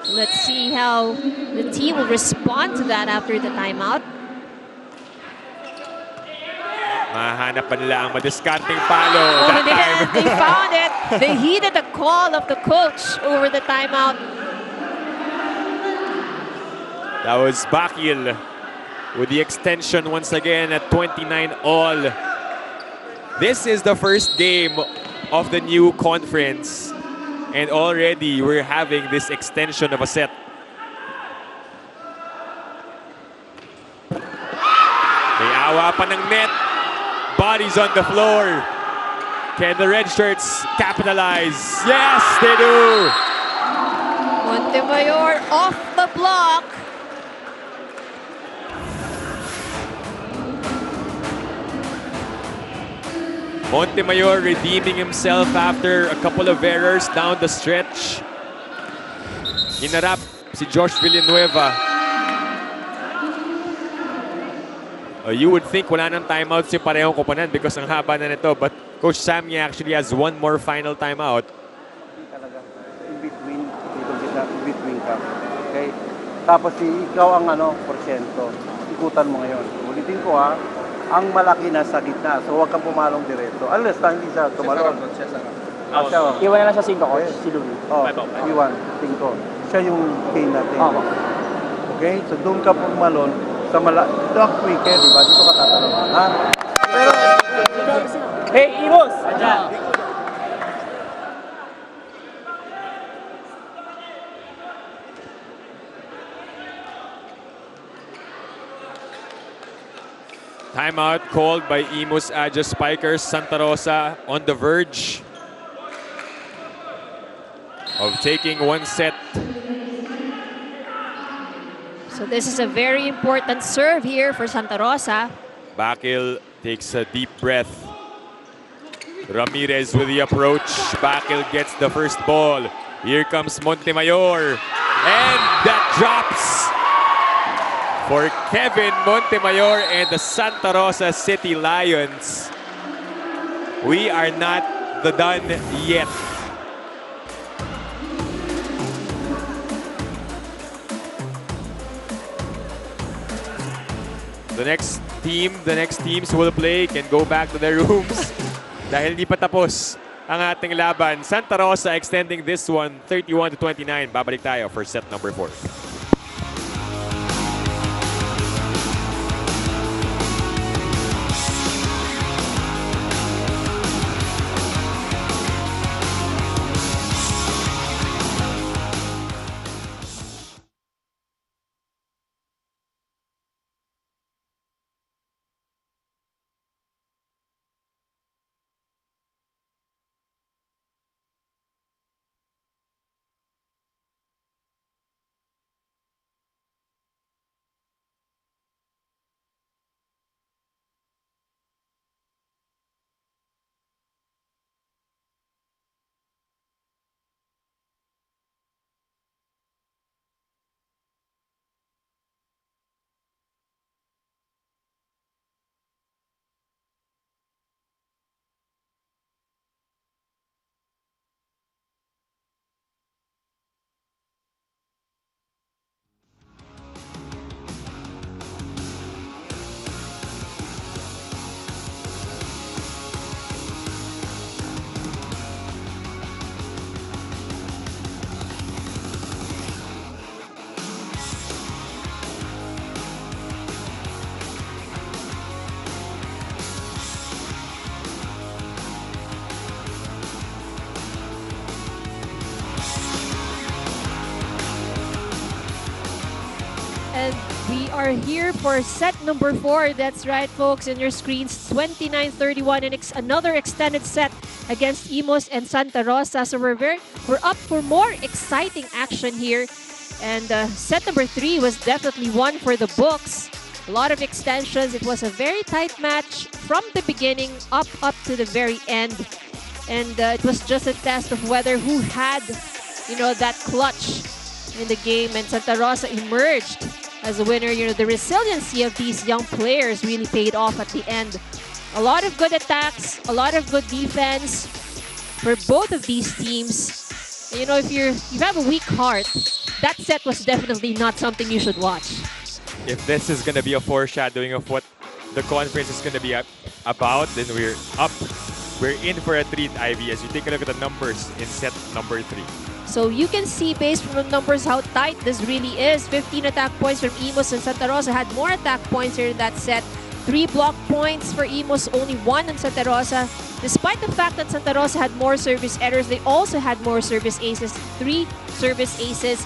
Let's see how the team will respond to that after the timeout. Mahanap pa nila ang madiskarting palo. Oh, they found it. They heeded the call of the coach over the timeout. That was Bakil with the extension once again at 29-all. This is the first game of the new conference. And already we're having this extension of a set. May awa pa ng net. Bodies on the floor. Can the red shirts capitalize? Yes, they do. Montemayor off the block. Montemayor redeeming himself after a couple of errors down the stretch. Hinarap si Josh Villanueva. You would think wala nang timeouts yung parehong koponan because ang haba na nito. But Coach Sammy actually has one more final timeout. Talaga, in between ka. Okay? Tapos ikaw ang porsyento. Ikutan mo ngayon. Ulitin ko ang malaki na sa gitna. So huwag kang pumalong diretso. Unless hindi siya tumalon. Iwan na lang sa 5 ko, si Louie. Iwan, 5. Siya yung game natin. Okay? So doon ka pumalon sa dog quick di ba? Dito ka tatalon. Ha? Pero, Hey, IMUS! Timeout called by IMUS Adja Spikers. Santa Rosa on the verge of taking one set. So this is a very important serve here for Santa Rosa. Bakil takes a deep breath. Ramirez with the approach. Bakil gets the first ball. Here comes Montemayor. And that drops for Kevin Montemayor and the Santa Rosa City Lions. We are not done yet. The next teams will play can go back to their rooms dahil hindi pa tapos ang ating laban. Santa Rosa extending this one 31-29. Babalik tayo for set number 4. are here for set number 4. That's right, folks. On your screens, 29-31, and another extended set against IMUS and Santa Rosa. So we're up for more exciting action here. And set number 3 was definitely one for the books. A lot of extensions. It was a very tight match from the beginning up to the very end. And it was just a test of whether who had, that clutch in the game. And Santa Rosa emerged as a winner. The resiliency of these young players really paid off at the end. A lot of good attacks, a lot of good defense for both of these teams. If you have a weak heart, that set was definitely not something you should watch. If this is going to be a foreshadowing of what the conference is going to be about, then we're up. We're in for a treat, Ivy, as you take a look at the numbers in set number 3. So you can see, based from the numbers, how tight this really is. 15 attack points from IMUS, and Santa Rosa had more attack points here in that set. 3 block points for IMUS, only 1 on Santa Rosa. Despite the fact that Santa Rosa had more service errors, they also had more service aces, 3 service aces.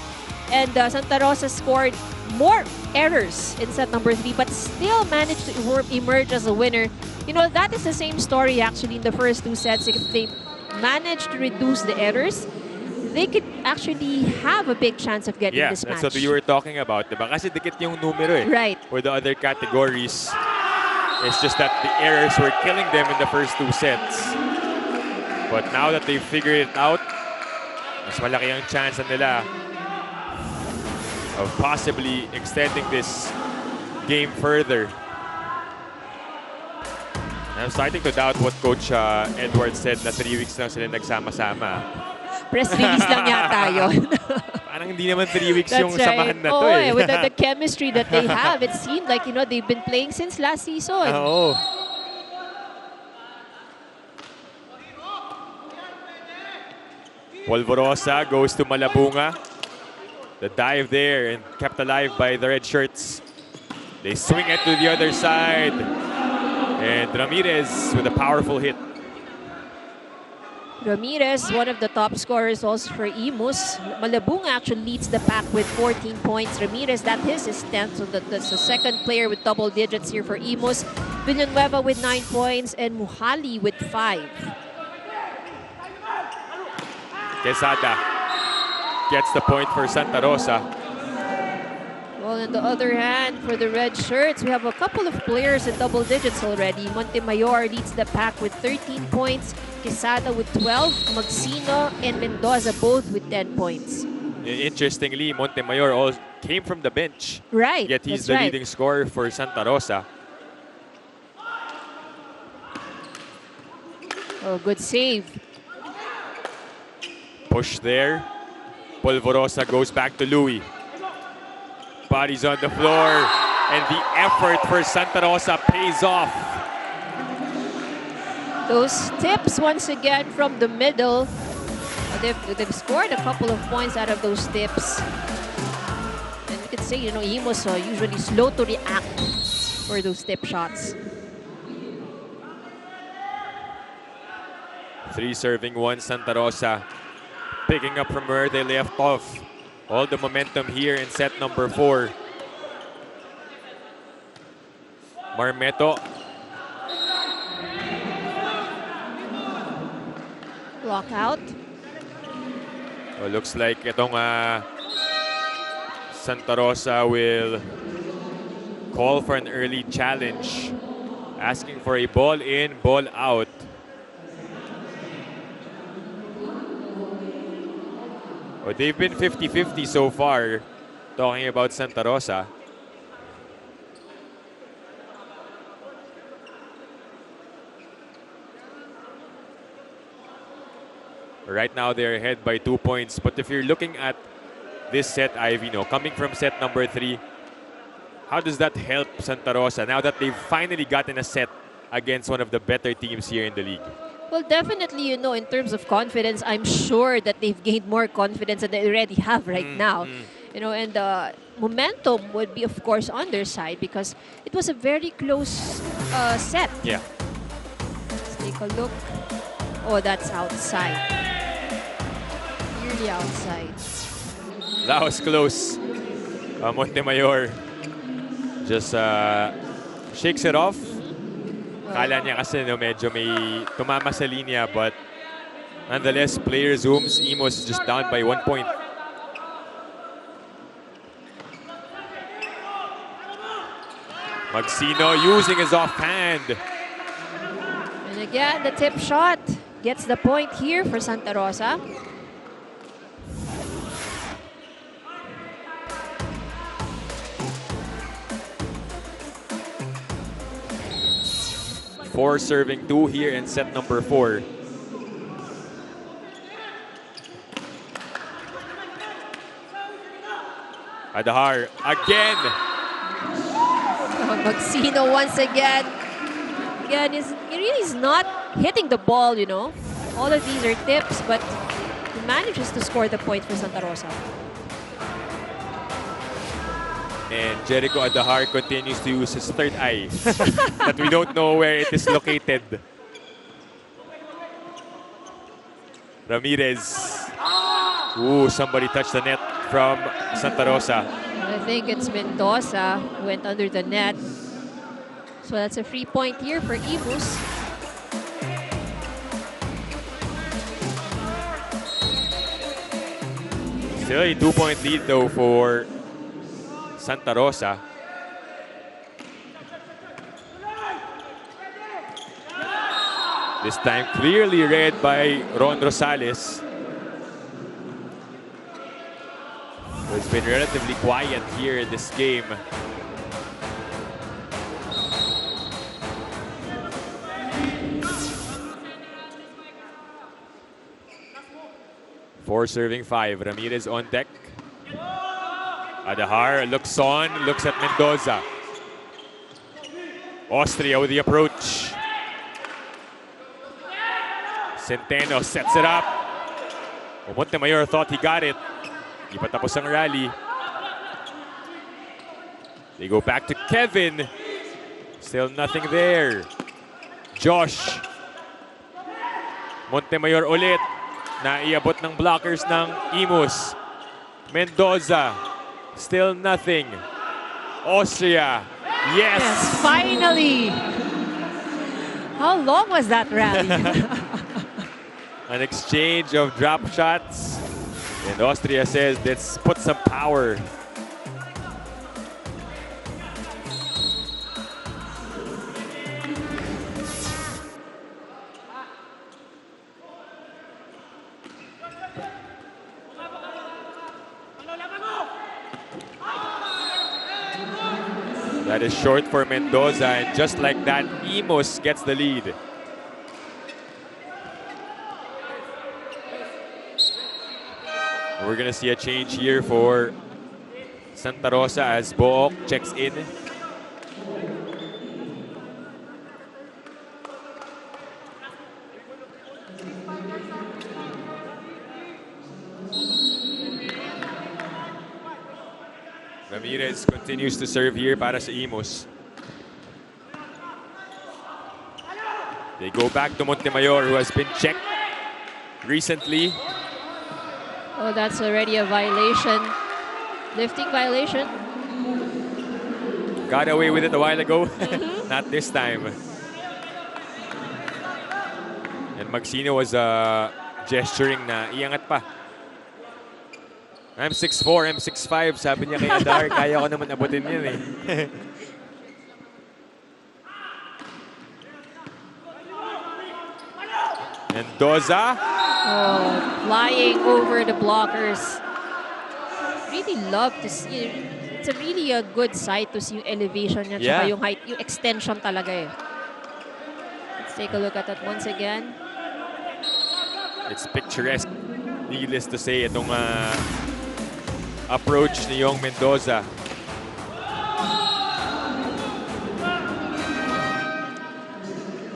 And Santa Rosa scored more errors in set number 3, but still managed to emerge as a winner. That is the same story actually in the first 2 sets. If they manage to reduce the errors, they could actually have a big chance of getting this match. Yeah, that's what we were talking about, diba? Kasi dikit yung numero eh. Right. For the other categories, it's just that the errors were killing them in the first 2 sets. But now that they've figured it out, mas malaki ang chance nila of possibly extending this game further. I'm starting to doubt what Coach Edward said na 3 weeks lang sila nagsama-sama. Press release lang yata yun. Parang hindi naman 3 weeks That's yung right. samahan na to eh. With the chemistry that they have, it seemed like, they've been playing since last season. Oo. Polvorosa goes to Malabunga. The dive there and kept alive by the red shirts. They swing it to the other side. And Ramirez with a powerful hit. Ramirez, one of the top scorers also for IMUS. Malabunga actually leads the pack with 14 points. Ramirez, that is his 10th, so that's the second player with double digits here for IMUS. Villanueva with 9 points and Muhali with 5. Quesada gets the point for Santa Rosa. Well, on the other hand, for the red shirts, we have a couple of players in double digits already. Montemayor leads the pack with 13 points. Quesada with 12. Magsino and Mendoza both with 10 points. Interestingly, Montemayor all came from the bench. Right. Yet he's the leading scorer for Santa Rosa. Oh, good save. Push there. Polvorosa goes back to Louis. Bodies on the floor. And the effort for Santa Rosa pays off. Those tips once again from the middle. They've scored a couple of points out of those tips. And you could say, IMUS usually slow to react for those tip shots. 3 serving 1 Santa Rosa. Picking up from where they left off. All the momentum here in set number 4. Marmeto. Lockout. Well, looks like itong Santa Rosa will call for an early challenge. Asking for a ball in, ball out. Well, they've been 50-50 so far, talking about Santa Rosa. Right now, they're ahead by 2 points. But if you're looking at this set, Ivy, coming from set number 3, how does that help Santa Rosa now that they've finally gotten a set against one of the better teams here in the league? Well, definitely, in terms of confidence, I'm sure that they've gained more confidence than they already have right now. And momentum would be, of course, on their side because it was a very close set. Yeah. Let's take a look. Oh, that's outside. Nearly outside. That was close. Montemayor just shakes it off. Kala niya kasi medyo may tumama sa linya, but nonetheless, player zooms. IMUS just down by 1 point. Magsino using his offhand. And again, the tip shot gets the point here for Santa Rosa. Four serving 2 here in set number 4. Adahar again. Magsino once again. Again, he really is not hitting the ball, you know. All of these are tips, but he manages to score the point for Santa Rosa. And Jericho Adahar continues to use his third eye that we don't know where it is located. Ramirez. Ooh, somebody touched the net from Santa Rosa. I think it's Mendoza who went under the net. So that's a free point here for IMUS. Still a 2-point lead though for Santa Rosa. This time clearly read by Ron Rosales. It's been relatively quiet here in this game. Four serving 5. Ramirez on deck. Adahar looks on, looks at Mendoza. Austria with the approach. Centeno sets it up. Montemayor thought he got it. Di pa tapos ang rally. They go back to Kevin. Still nothing there. Josh. Montemayor ulit. Naiabot ng blockers ng IMUS. Mendoza. Still nothing. Austria. Yes. Finally. How long was that rally? An exchange of drop shots. And Austria says, let's put some power. That is short for Mendoza, and just like that, IMUS gets the lead. We're gonna see a change here for Santa Rosa as Book checks in. Ramirez continues to serve here para sa IMUS. They go back to Montemayor, who has been checked recently. Oh, that's already a violation. Lifting violation. Got away with it a while ago. Not this time. And Magsino was gesturing na iangat pa. I'm 6'4", I'm 6'5", sabi niya kay Adar, kaya ko naman abutin yan eh. Mendoza. Oh, flying over the blockers. Really love to see. It's a really a good sight to see yung elevation niya, tsaka yung height, yung extension talaga eh. Let's take a look at that once again. It's picturesque. Needless to say, itong approach ni Young Mendoza.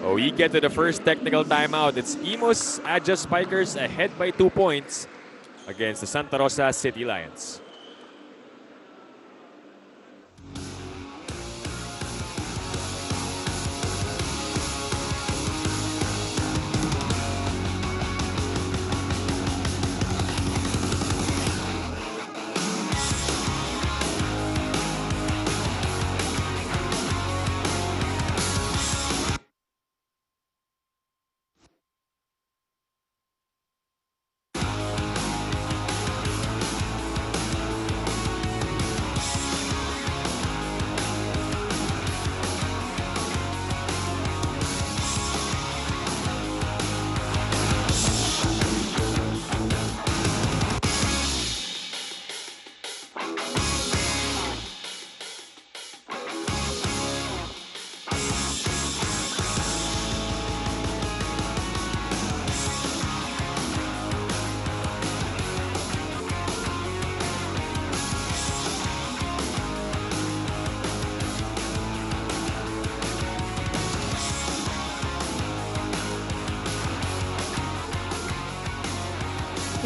Oh, we get to the first technical timeout. It's IMUS Adjust Spikers ahead by 2 points against the Santa Rosa City Lions.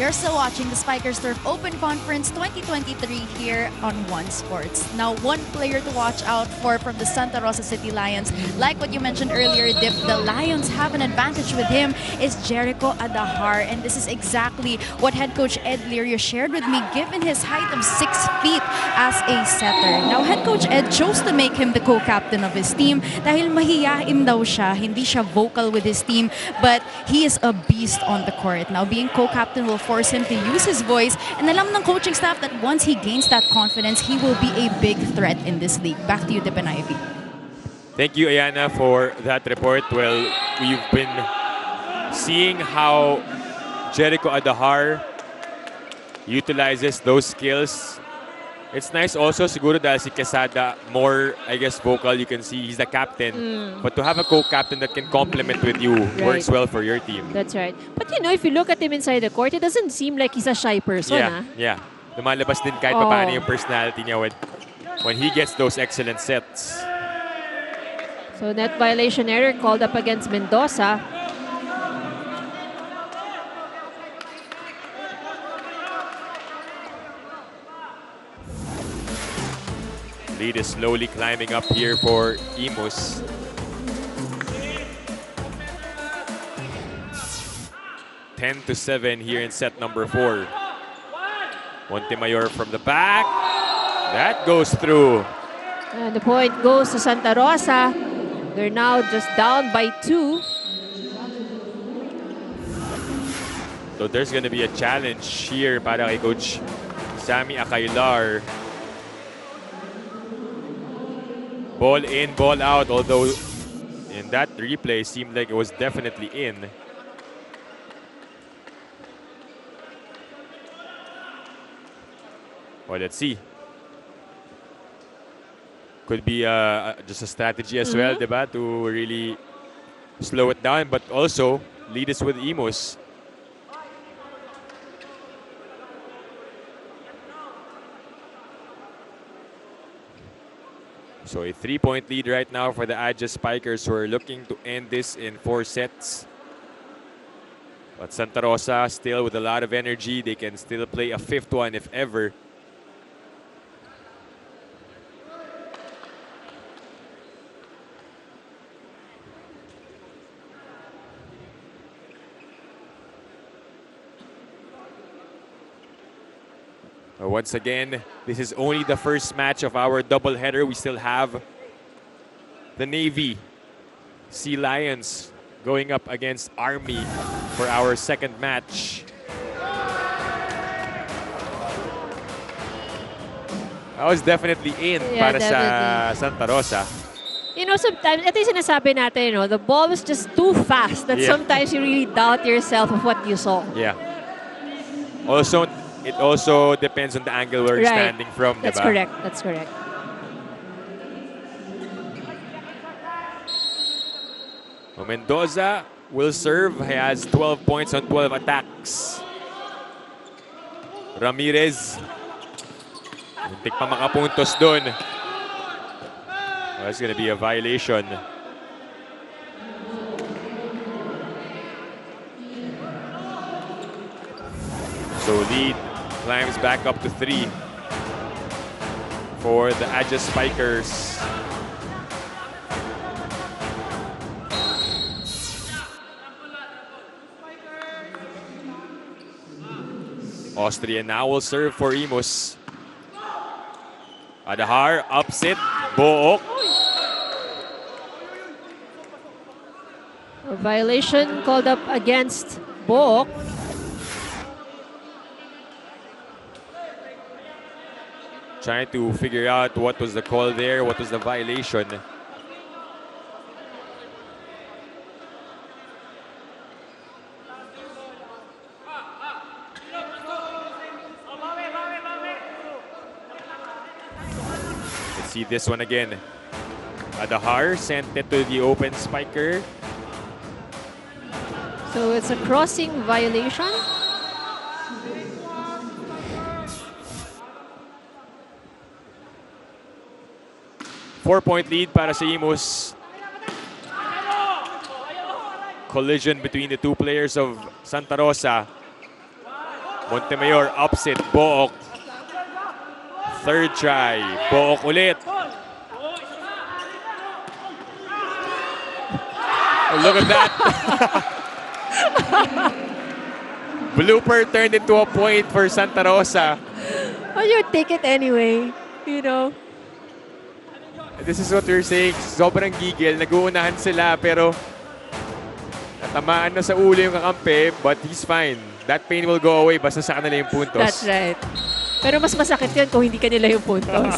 You're still watching the Spikers Turf Open Conference 2023 here on One Sports. Now, one player to watch out for from the Santa Rosa City Lions, like what you mentioned earlier, Dip, the Lions have an advantage with him, is Jericho Adahar. And this is exactly what head coach Ed Lirio shared with me, given his height of 6 feet as a setter. Now, head coach Ed chose to make him the co-captain of his team dahil mahiyain daw siya, hindi siya vocal with his team, but he is a beast on the court. Now, being co-captain will force him to use his voice, and alam ng coaching staff that once he gains that confidence, he will be a big threat in this league. Back to you, Dip and Ivy. Thank you, Ayana, for that report. Well, we've been seeing how Jericho Adahar utilizes those skills. It's nice also, siguro dahil si Quesada more, I guess, vocal. You can see he's the captain. But to have a co-captain that can complement with you works well for your team. That's right. But you know, if you look at him inside the court, it doesn't seem like he's a shy person. Yeah. Lumalabas din kahit paano yung personality niya when he gets those excellent sets. So net violation error called up against Mendoza. Lead is slowly climbing up here for IMUS. (10-7) here in set number 4. Montemayor from the back. That goes through. And the point goes to Santa Rosa. They're now just down by 2. So there's going to be a challenge here para kay Coach Sammy Akailar. Ball in, ball out, although in that replay seemed like it was definitely in. Well, let's see. Could be just a strategy as well, diba? To really slow it down, but also lead us with IMUS. So a 3-point lead right now for the Adja Spikers, who are looking to end this in 4 sets. But Santa Rosa still with a lot of energy. They can still play a 5th one if ever. Once again, this is only the first match of our doubleheader. We still have the Navy Sea Lions going up against Army for our second match. That was definitely in para sa Santa Rosa. You know, sometimes, ito yung sinasabi natin, you know, the ball was just too fast that sometimes you really doubt yourself of what you saw. Yeah. Also, it also depends on the angle we're standing from. That's diba? correct. That's correct. Mendoza will serve. He has 12 points on 12 attacks. Ramirez. Muntik pa makapuntos dun. Well, that's going to be a violation. So lead climbs back up to 3 for the Adja Spikers. Austria now will serve for IMUS. Adahar, upset, Book. A violation called up against Book. Trying to figure out what was the call there, what was the violation. Let's see this one again. Adahar sent it to the open spiker. So it's a crossing violation. Four-point lead para sa IMUS. Collision between the two players of Santa Rosa. Montemayor upset, Book. Third try, Book ulit. Oh, look at that. Blooper turned into a point for Santa Rosa. Well, you take it anyway, you know. This is what we're saying. Sobrang gigil. Nag-uunahan sila pero natamaan na sa ulo yung kakampi, but he's fine. That pain will go away basta sa kanila yung puntos. That's right. Pero mas masakit yun kung hindi kanila yung puntos.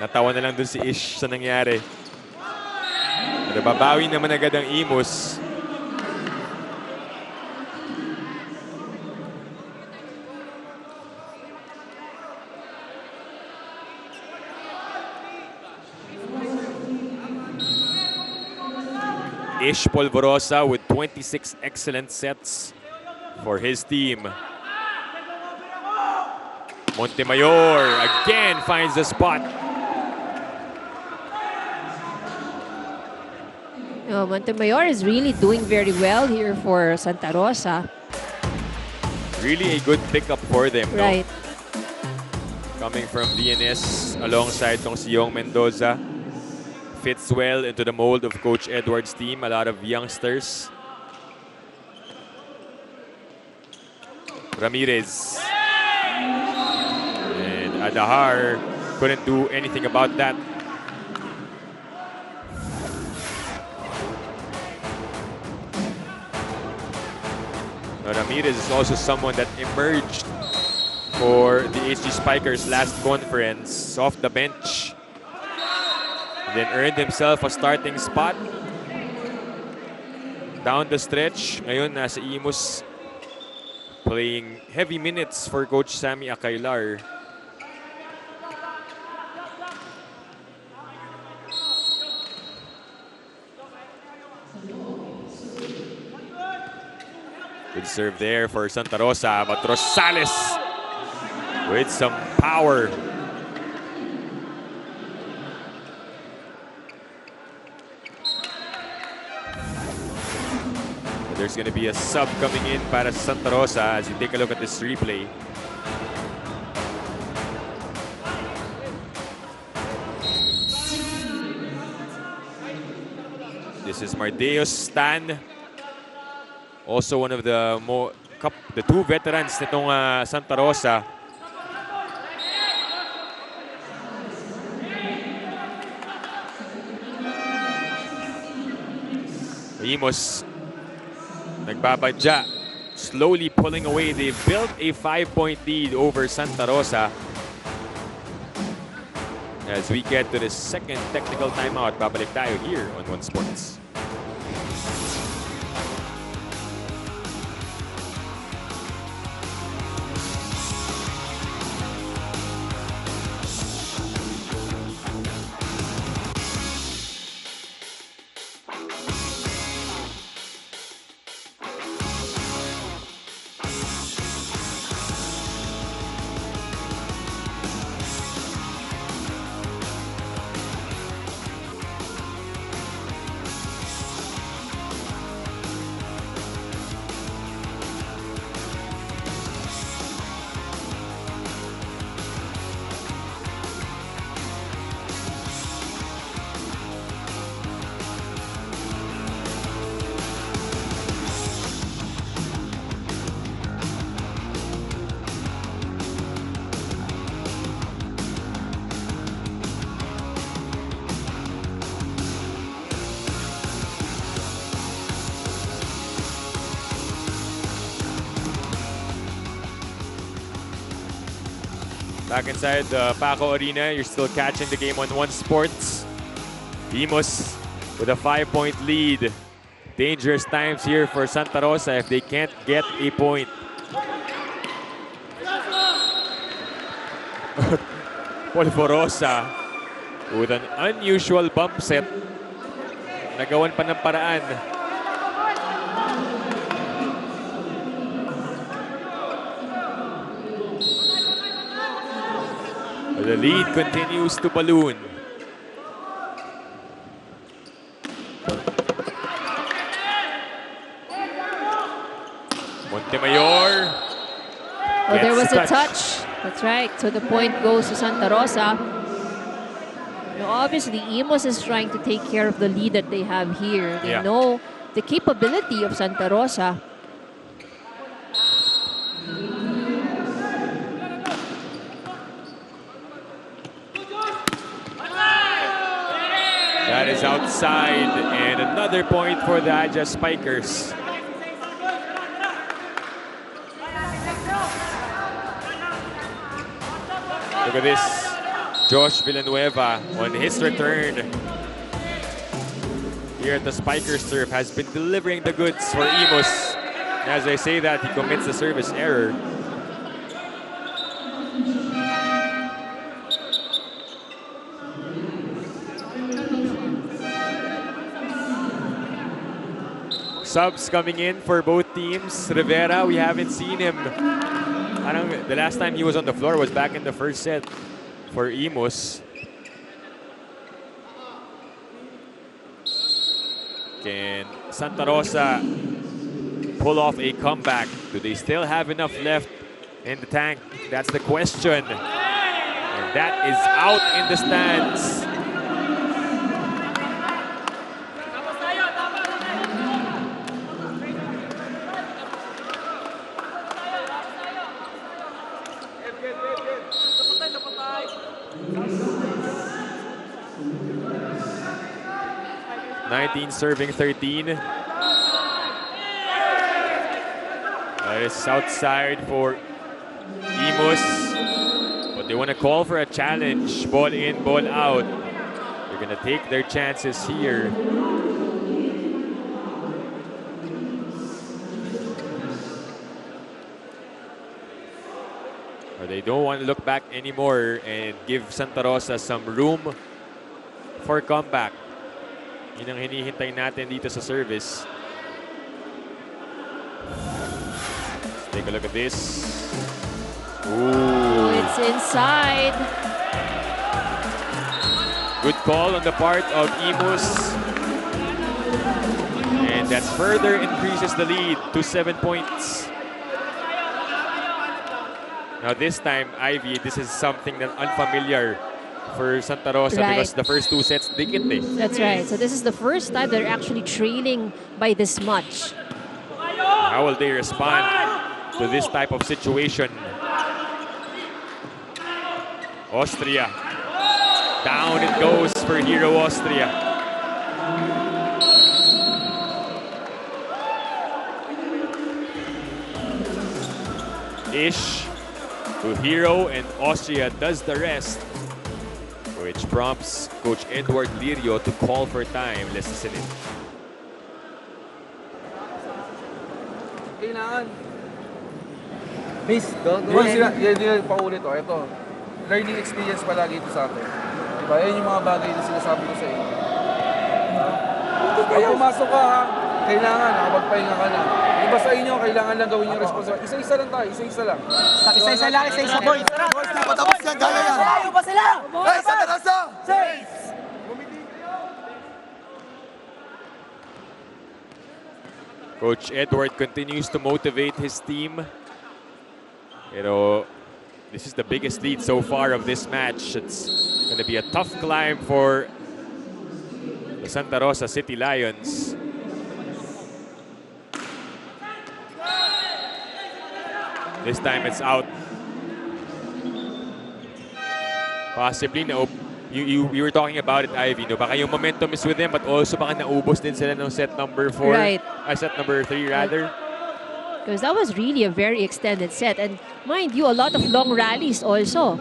Natawa na lang dun si Ish sa nangyari. Pero babawi naman agad ang IMUS. Ish Polvorosa with 26 excellent sets for his team. Montemayor again finds the spot. Montemayor is really doing very well here for Santa Rosa. Really a good pickup for them. Right. No? Coming from DNS alongside tong si Yong Mendoza. Fits well into the mold of Coach Edwards' team. A lot of youngsters. Ramirez. And Adahar couldn't do anything about that. Now, Ramirez is also someone that emerged for the HG Spikers last conference off the bench. Then earned himself a starting spot. Down the stretch. Ngayon, nasa IMUS playing heavy minutes for Coach Sammy Acailar. Good serve there for Santa Rosa, but Rosales with some power. There's going to be a sub coming in para Santa Rosa as you take a look at this replay. This is Mardeos Stan. Also one of the two veterans nitong Santa Rosa. IMUS nagbabadya, slowly pulling away. They built a 5-point lead over Santa Rosa. As we get to the second technical timeout, babalik tayo here on One Sports. Back inside the Paco Arena, you're still catching the game on One Sports. IMUS with a 5-point lead. Dangerous times here for Santa Rosa if they can't get a point. Polvorosa with an unusual bump set. Nagawan pa ng paraan. The lead continues to balloon. Montemayor was a touch. That's right. So the point goes to Santa Rosa. Now, obviously, IMUS is trying to take care of the lead that they have here. They know the capability of Santa Rosa. That is outside, and another point for the Aja Spikers. Look at this. Josh Villanueva on his return here at the Spikers turf has been delivering the goods for IMUS. As I say that, he commits the service error. Subs coming in for both teams. Rivera, we haven't seen him. The last time he was on the floor was back in the first set for IMUS. Can Santa Rosa pull off a comeback? Do they still have enough left in the tank? That's the question. And that is out in the stands. Serving 13. That is outside for IMUS. But they want to call for a challenge. Ball in, ball out. They're going to take their chances here. Or they don't want to look back anymore and give Santa Rosa some room for comeback. Yun ang hinihintay natin dito sa service. Let's take a look at this. Ooh. It's inside. Good call on the part of IMUS. And that further increases the lead to 7 points. Now this time, Ivy, this is something that unfamiliar for Santa Rosa because the first two sets dikit eh. That's right. So this is the first time they're actually trailing by this much. How will they respond to this type of situation? Austria. Down it goes for Hero Austria. Ish to Hero, and Austria does the rest, which prompts Coach Edward Lirio to call for time. Let's listen in. Kailangan. Miss, hindi na paulit. Ito, learning experience palagi ito sa atin. Diba? Yan yung mga bagay na sinasabi ko sa inyo. Pag pumasok ka, ha, kailangan nakapagpahinga ka na. Iba sa inyo, kailangan lang gawin yung responsibility. Isa-isa lang tayo, isa-isa lang. Isa-isa lang, isa-isa boys. Boys, di pa tapos yan, gaya yan. Malayo ba sila? Hey, Santa Rosa! Coach Edward continues to motivate his team. Pero this is the biggest lead so far of this match. It's going to be a tough climb for the Santa Rosa City Lions. This time it's out. Possibly na you were talking about it, Ivy. No? Baka yung momentum is with them, but also baka naubos din sila ng set number 4. Right. Set number 3 rather. Because that was really a very extended set. And mind you, a lot of long rallies also.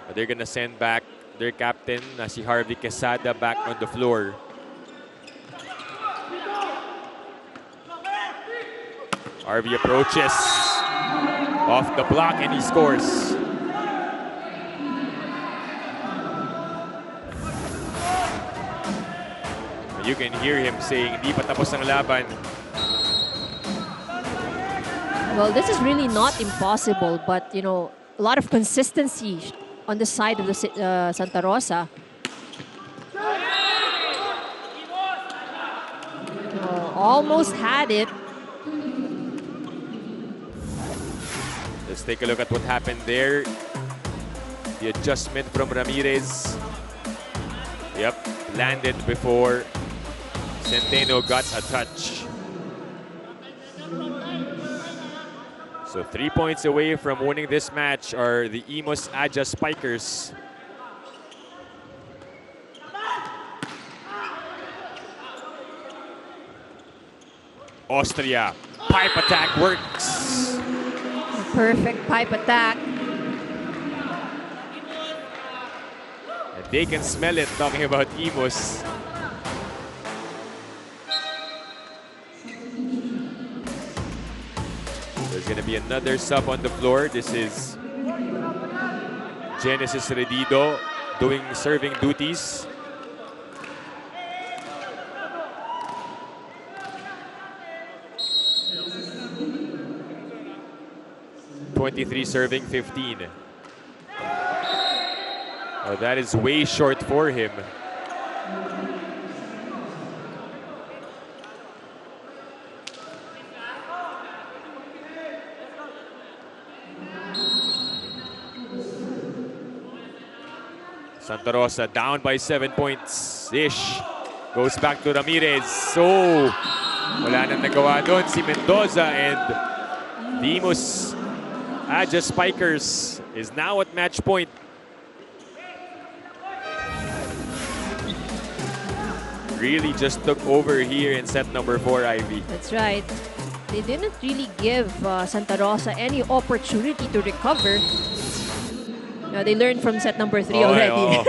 But they're gonna send back their captain, si Harvey Quesada, back on the floor. Harvey approaches off the block and he scores. You can hear him saying, "Di pa tapos ang laban." Well, this is really not impossible, but you know, a lot of consistency on the side of the Santa Rosa. Almost had it. Let's take a look at what happened there. The adjustment from Ramirez. Yep, landed before Centeno got a touch. So 3 points away from winning this match are the IMUS Aja Spikers. Austria, pipe attack works. Perfect pipe attack. And they can smell it, talking about IMUS. There's going to be another sub on the floor. This is Genesis Redido doing serving duties. .23 serving, 15. Oh, that is way short for him. Santa Rosa down by 7 points-ish. Goes back to Ramirez. So, wala nang nagawa doon si Mendoza, and the IMUS Aja Spikers is now at match point. Really just took over here in set number 4, Ivy. That's right. They didn't really give Santa Rosa any opportunity to recover. Now, they learned from set number 3 already.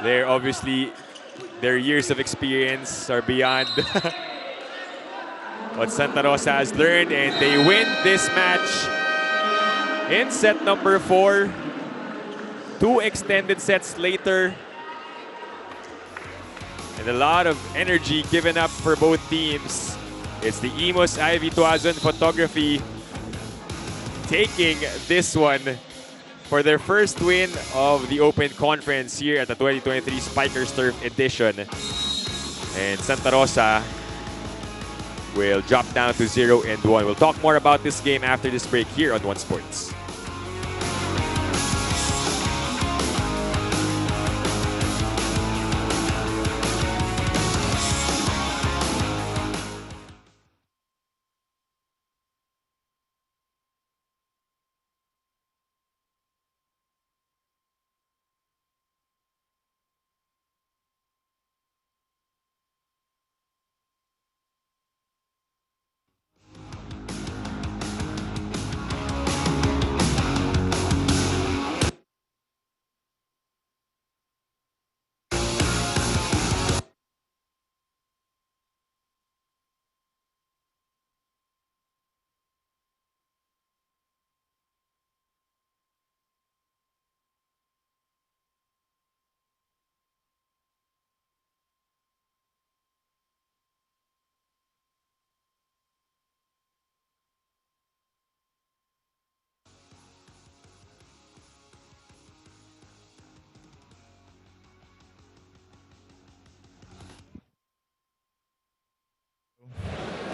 They're obviously, their years of experience are beyond what Santa Rosa has learned, and they win this match in set number 4. 2 extended sets later. And a lot of energy given up for both teams. It's the IMUS Ivy Tuazon Photography taking this one for their first win of the Open Conference here at the 2023 Spikers Turf Edition. And Santa Rosa will drop down to 0-1. We'll talk more about this game after this break here on One Sports.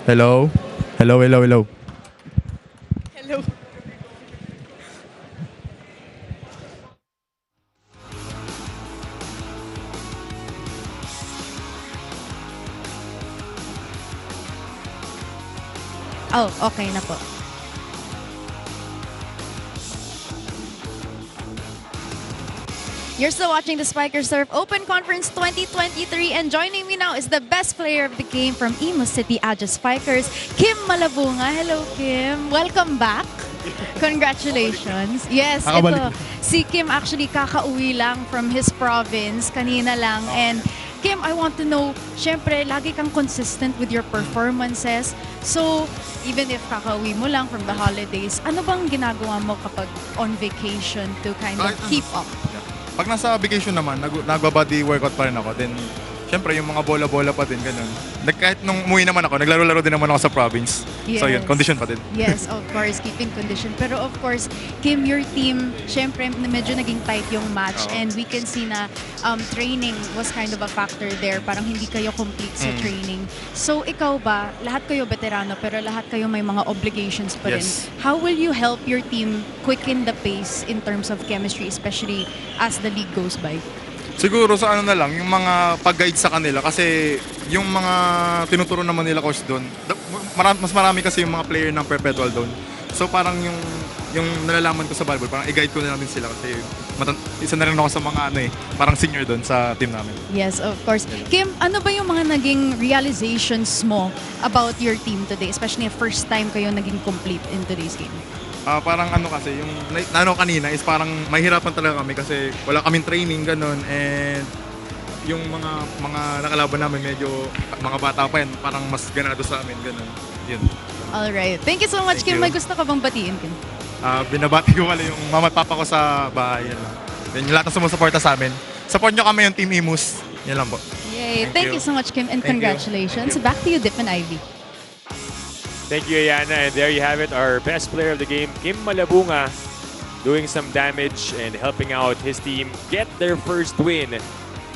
Hello? Hello, hello, hello. Hello. Oh, okay na po. You're still watching the Spikers Turf Open Conference 2023, and joining me now is the best player of the game from IMUS City Aja Spikers, Kim Malabunga. Hello, Kim. Welcome back. Congratulations. Yes, ito. Si Kim actually kakauwi lang from his province kanina lang. And Kim, I want to know, syempre, lagi kang consistent with your performances. So, even if kakauwi mo lang from the holidays, ano bang ginagawa mo kapag on vacation to kind of keep up? Pag nasa vacation naman, nagba-body workout pa rin ako. Then, syempre yung mga bola-bola pa din, ganun. Kahit nung umuwi naman ako, naglaro-laro din naman ako sa province. So yun, Yes. condition pa din. Yes, of course, keeping condition. Pero of course, Kim, your team, syempre medyo naging tight yung match Oo. and we can see na training was kind of a factor there. Parang hindi kayo complete sa training. So ikaw ba, lahat kayo veterano pero lahat kayo may mga obligations pa rin. Yes. How will you help your team quicken the pace in terms of chemistry, especially as the league goes by? Siguro sa ano na lang, yung mga pag-guide sa kanila kasi yung mga tinuturo naman nila coach doon, mas marami kasi yung mga player ng perpetual doon. So parang yung nalalaman ko sa volleyball, parang i-guide ko na lang din sila kasi isa na rin ako sa mga parang senior doon sa team namin. Yes, of course. Kim, ano ba yung mga naging realizations mo about your team today, especially first time kayo naging complete in today's game? Parang ano kasi, yung kanina is parang mahirapan talaga kami kasi wala kaming training ganun and yung mga nakalaban namin medyo mga bata pa yan, parang mas ganado sa amin ganun. Yun. Alright. Thank you so much, Thank Kim. you. May gusto ka bang batiin, Kim? Binabati ko pala yung mama at papa ko sa bahay. Yan lang. Then yung lahat na sumusuporta sa amin. Support nyo kami yung Team IMUS. Yan lang po. Yay. Thank Thank you. you so much, Kim, and Thank you. congratulations. Thank you. Back to you, Dip and Ivy. Thank you, Ayana. And there you have it, our best player of the game, Kim Malabunga, doing some damage and helping out his team get their first win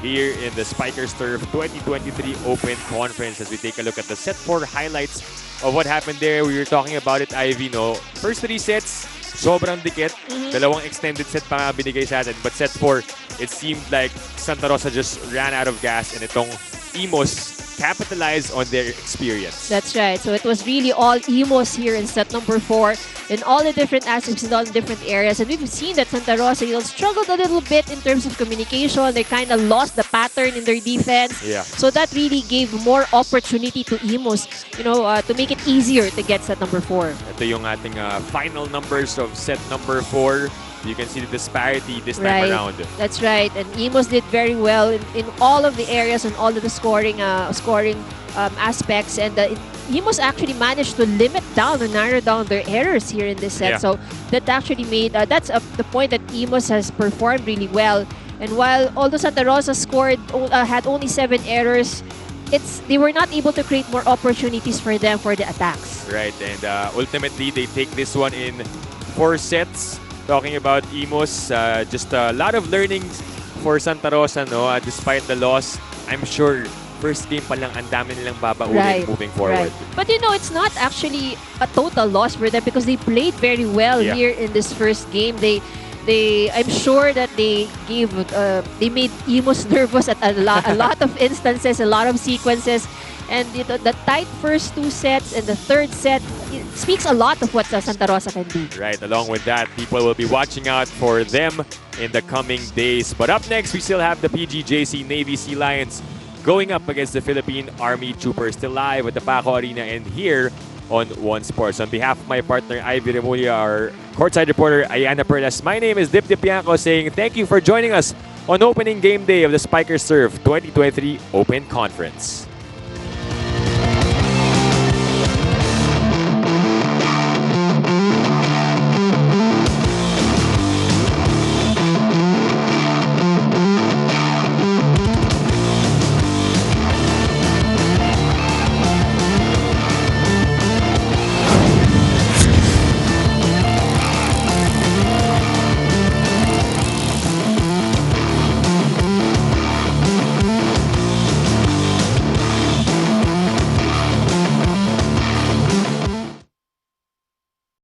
here in the Spikers Turf 2023 Open Conference. As we take a look at the set 4 highlights of what happened there. We were talking about it, Ivy, no? First 3 sets, sobrang dikit. Dalawang extended set pa nga binigay sa atin. But set 4, it seemed like Santa Rosa just ran out of gas and itong IMUS capitalized on their experience. That's right. So it was really all IMUS here in set number 4 in all the different aspects in all the different areas. And we've seen that Santa Rosa struggled a little bit in terms of communication. They kind of lost the pattern in their defense. Yeah. So that really gave more opportunity to IMUS, to make it easier to get set number 4. Ito yung ating final numbers of set number 4. You can see the disparity this time around. That's right. And IMUS did very well in all of the areas and all of the scoring aspects. And IMUS actually managed to limit down and narrow down their errors here in this set. Yeah. So that actually made, that's the point that IMUS has performed really well. And although Santa Rosa had only 7 errors, they were not able to create more opportunities for them for the attacks. Right, and ultimately they take this one in 4 sets. Talking about IMUS, just a lot of learnings for Santa Rosa, no? Despite the loss, I'm sure first game pa lang ang dami nilang babaunin moving forward. Right. But it's not actually a total loss for them because they played very well here in this first game. I'm sure that they made IMUS nervous at a lot of instances, a lot of sequences. And the tight first 2 sets and the third set speaks a lot of what Santa Rosa can do. Right, along with that, people will be watching out for them in the coming days. But up next, we still have the PGJC Navy Sea Lions going up against the Philippine Army Troopers. Still live at the Paco Arena and here on One Sports. On behalf of my partner, Ivy Remulla, our courtside reporter, Ayana Perlas, my name is Dip Dipianco saying thank you for joining us on opening game day of the Spikers Turf 2023 Open Conference.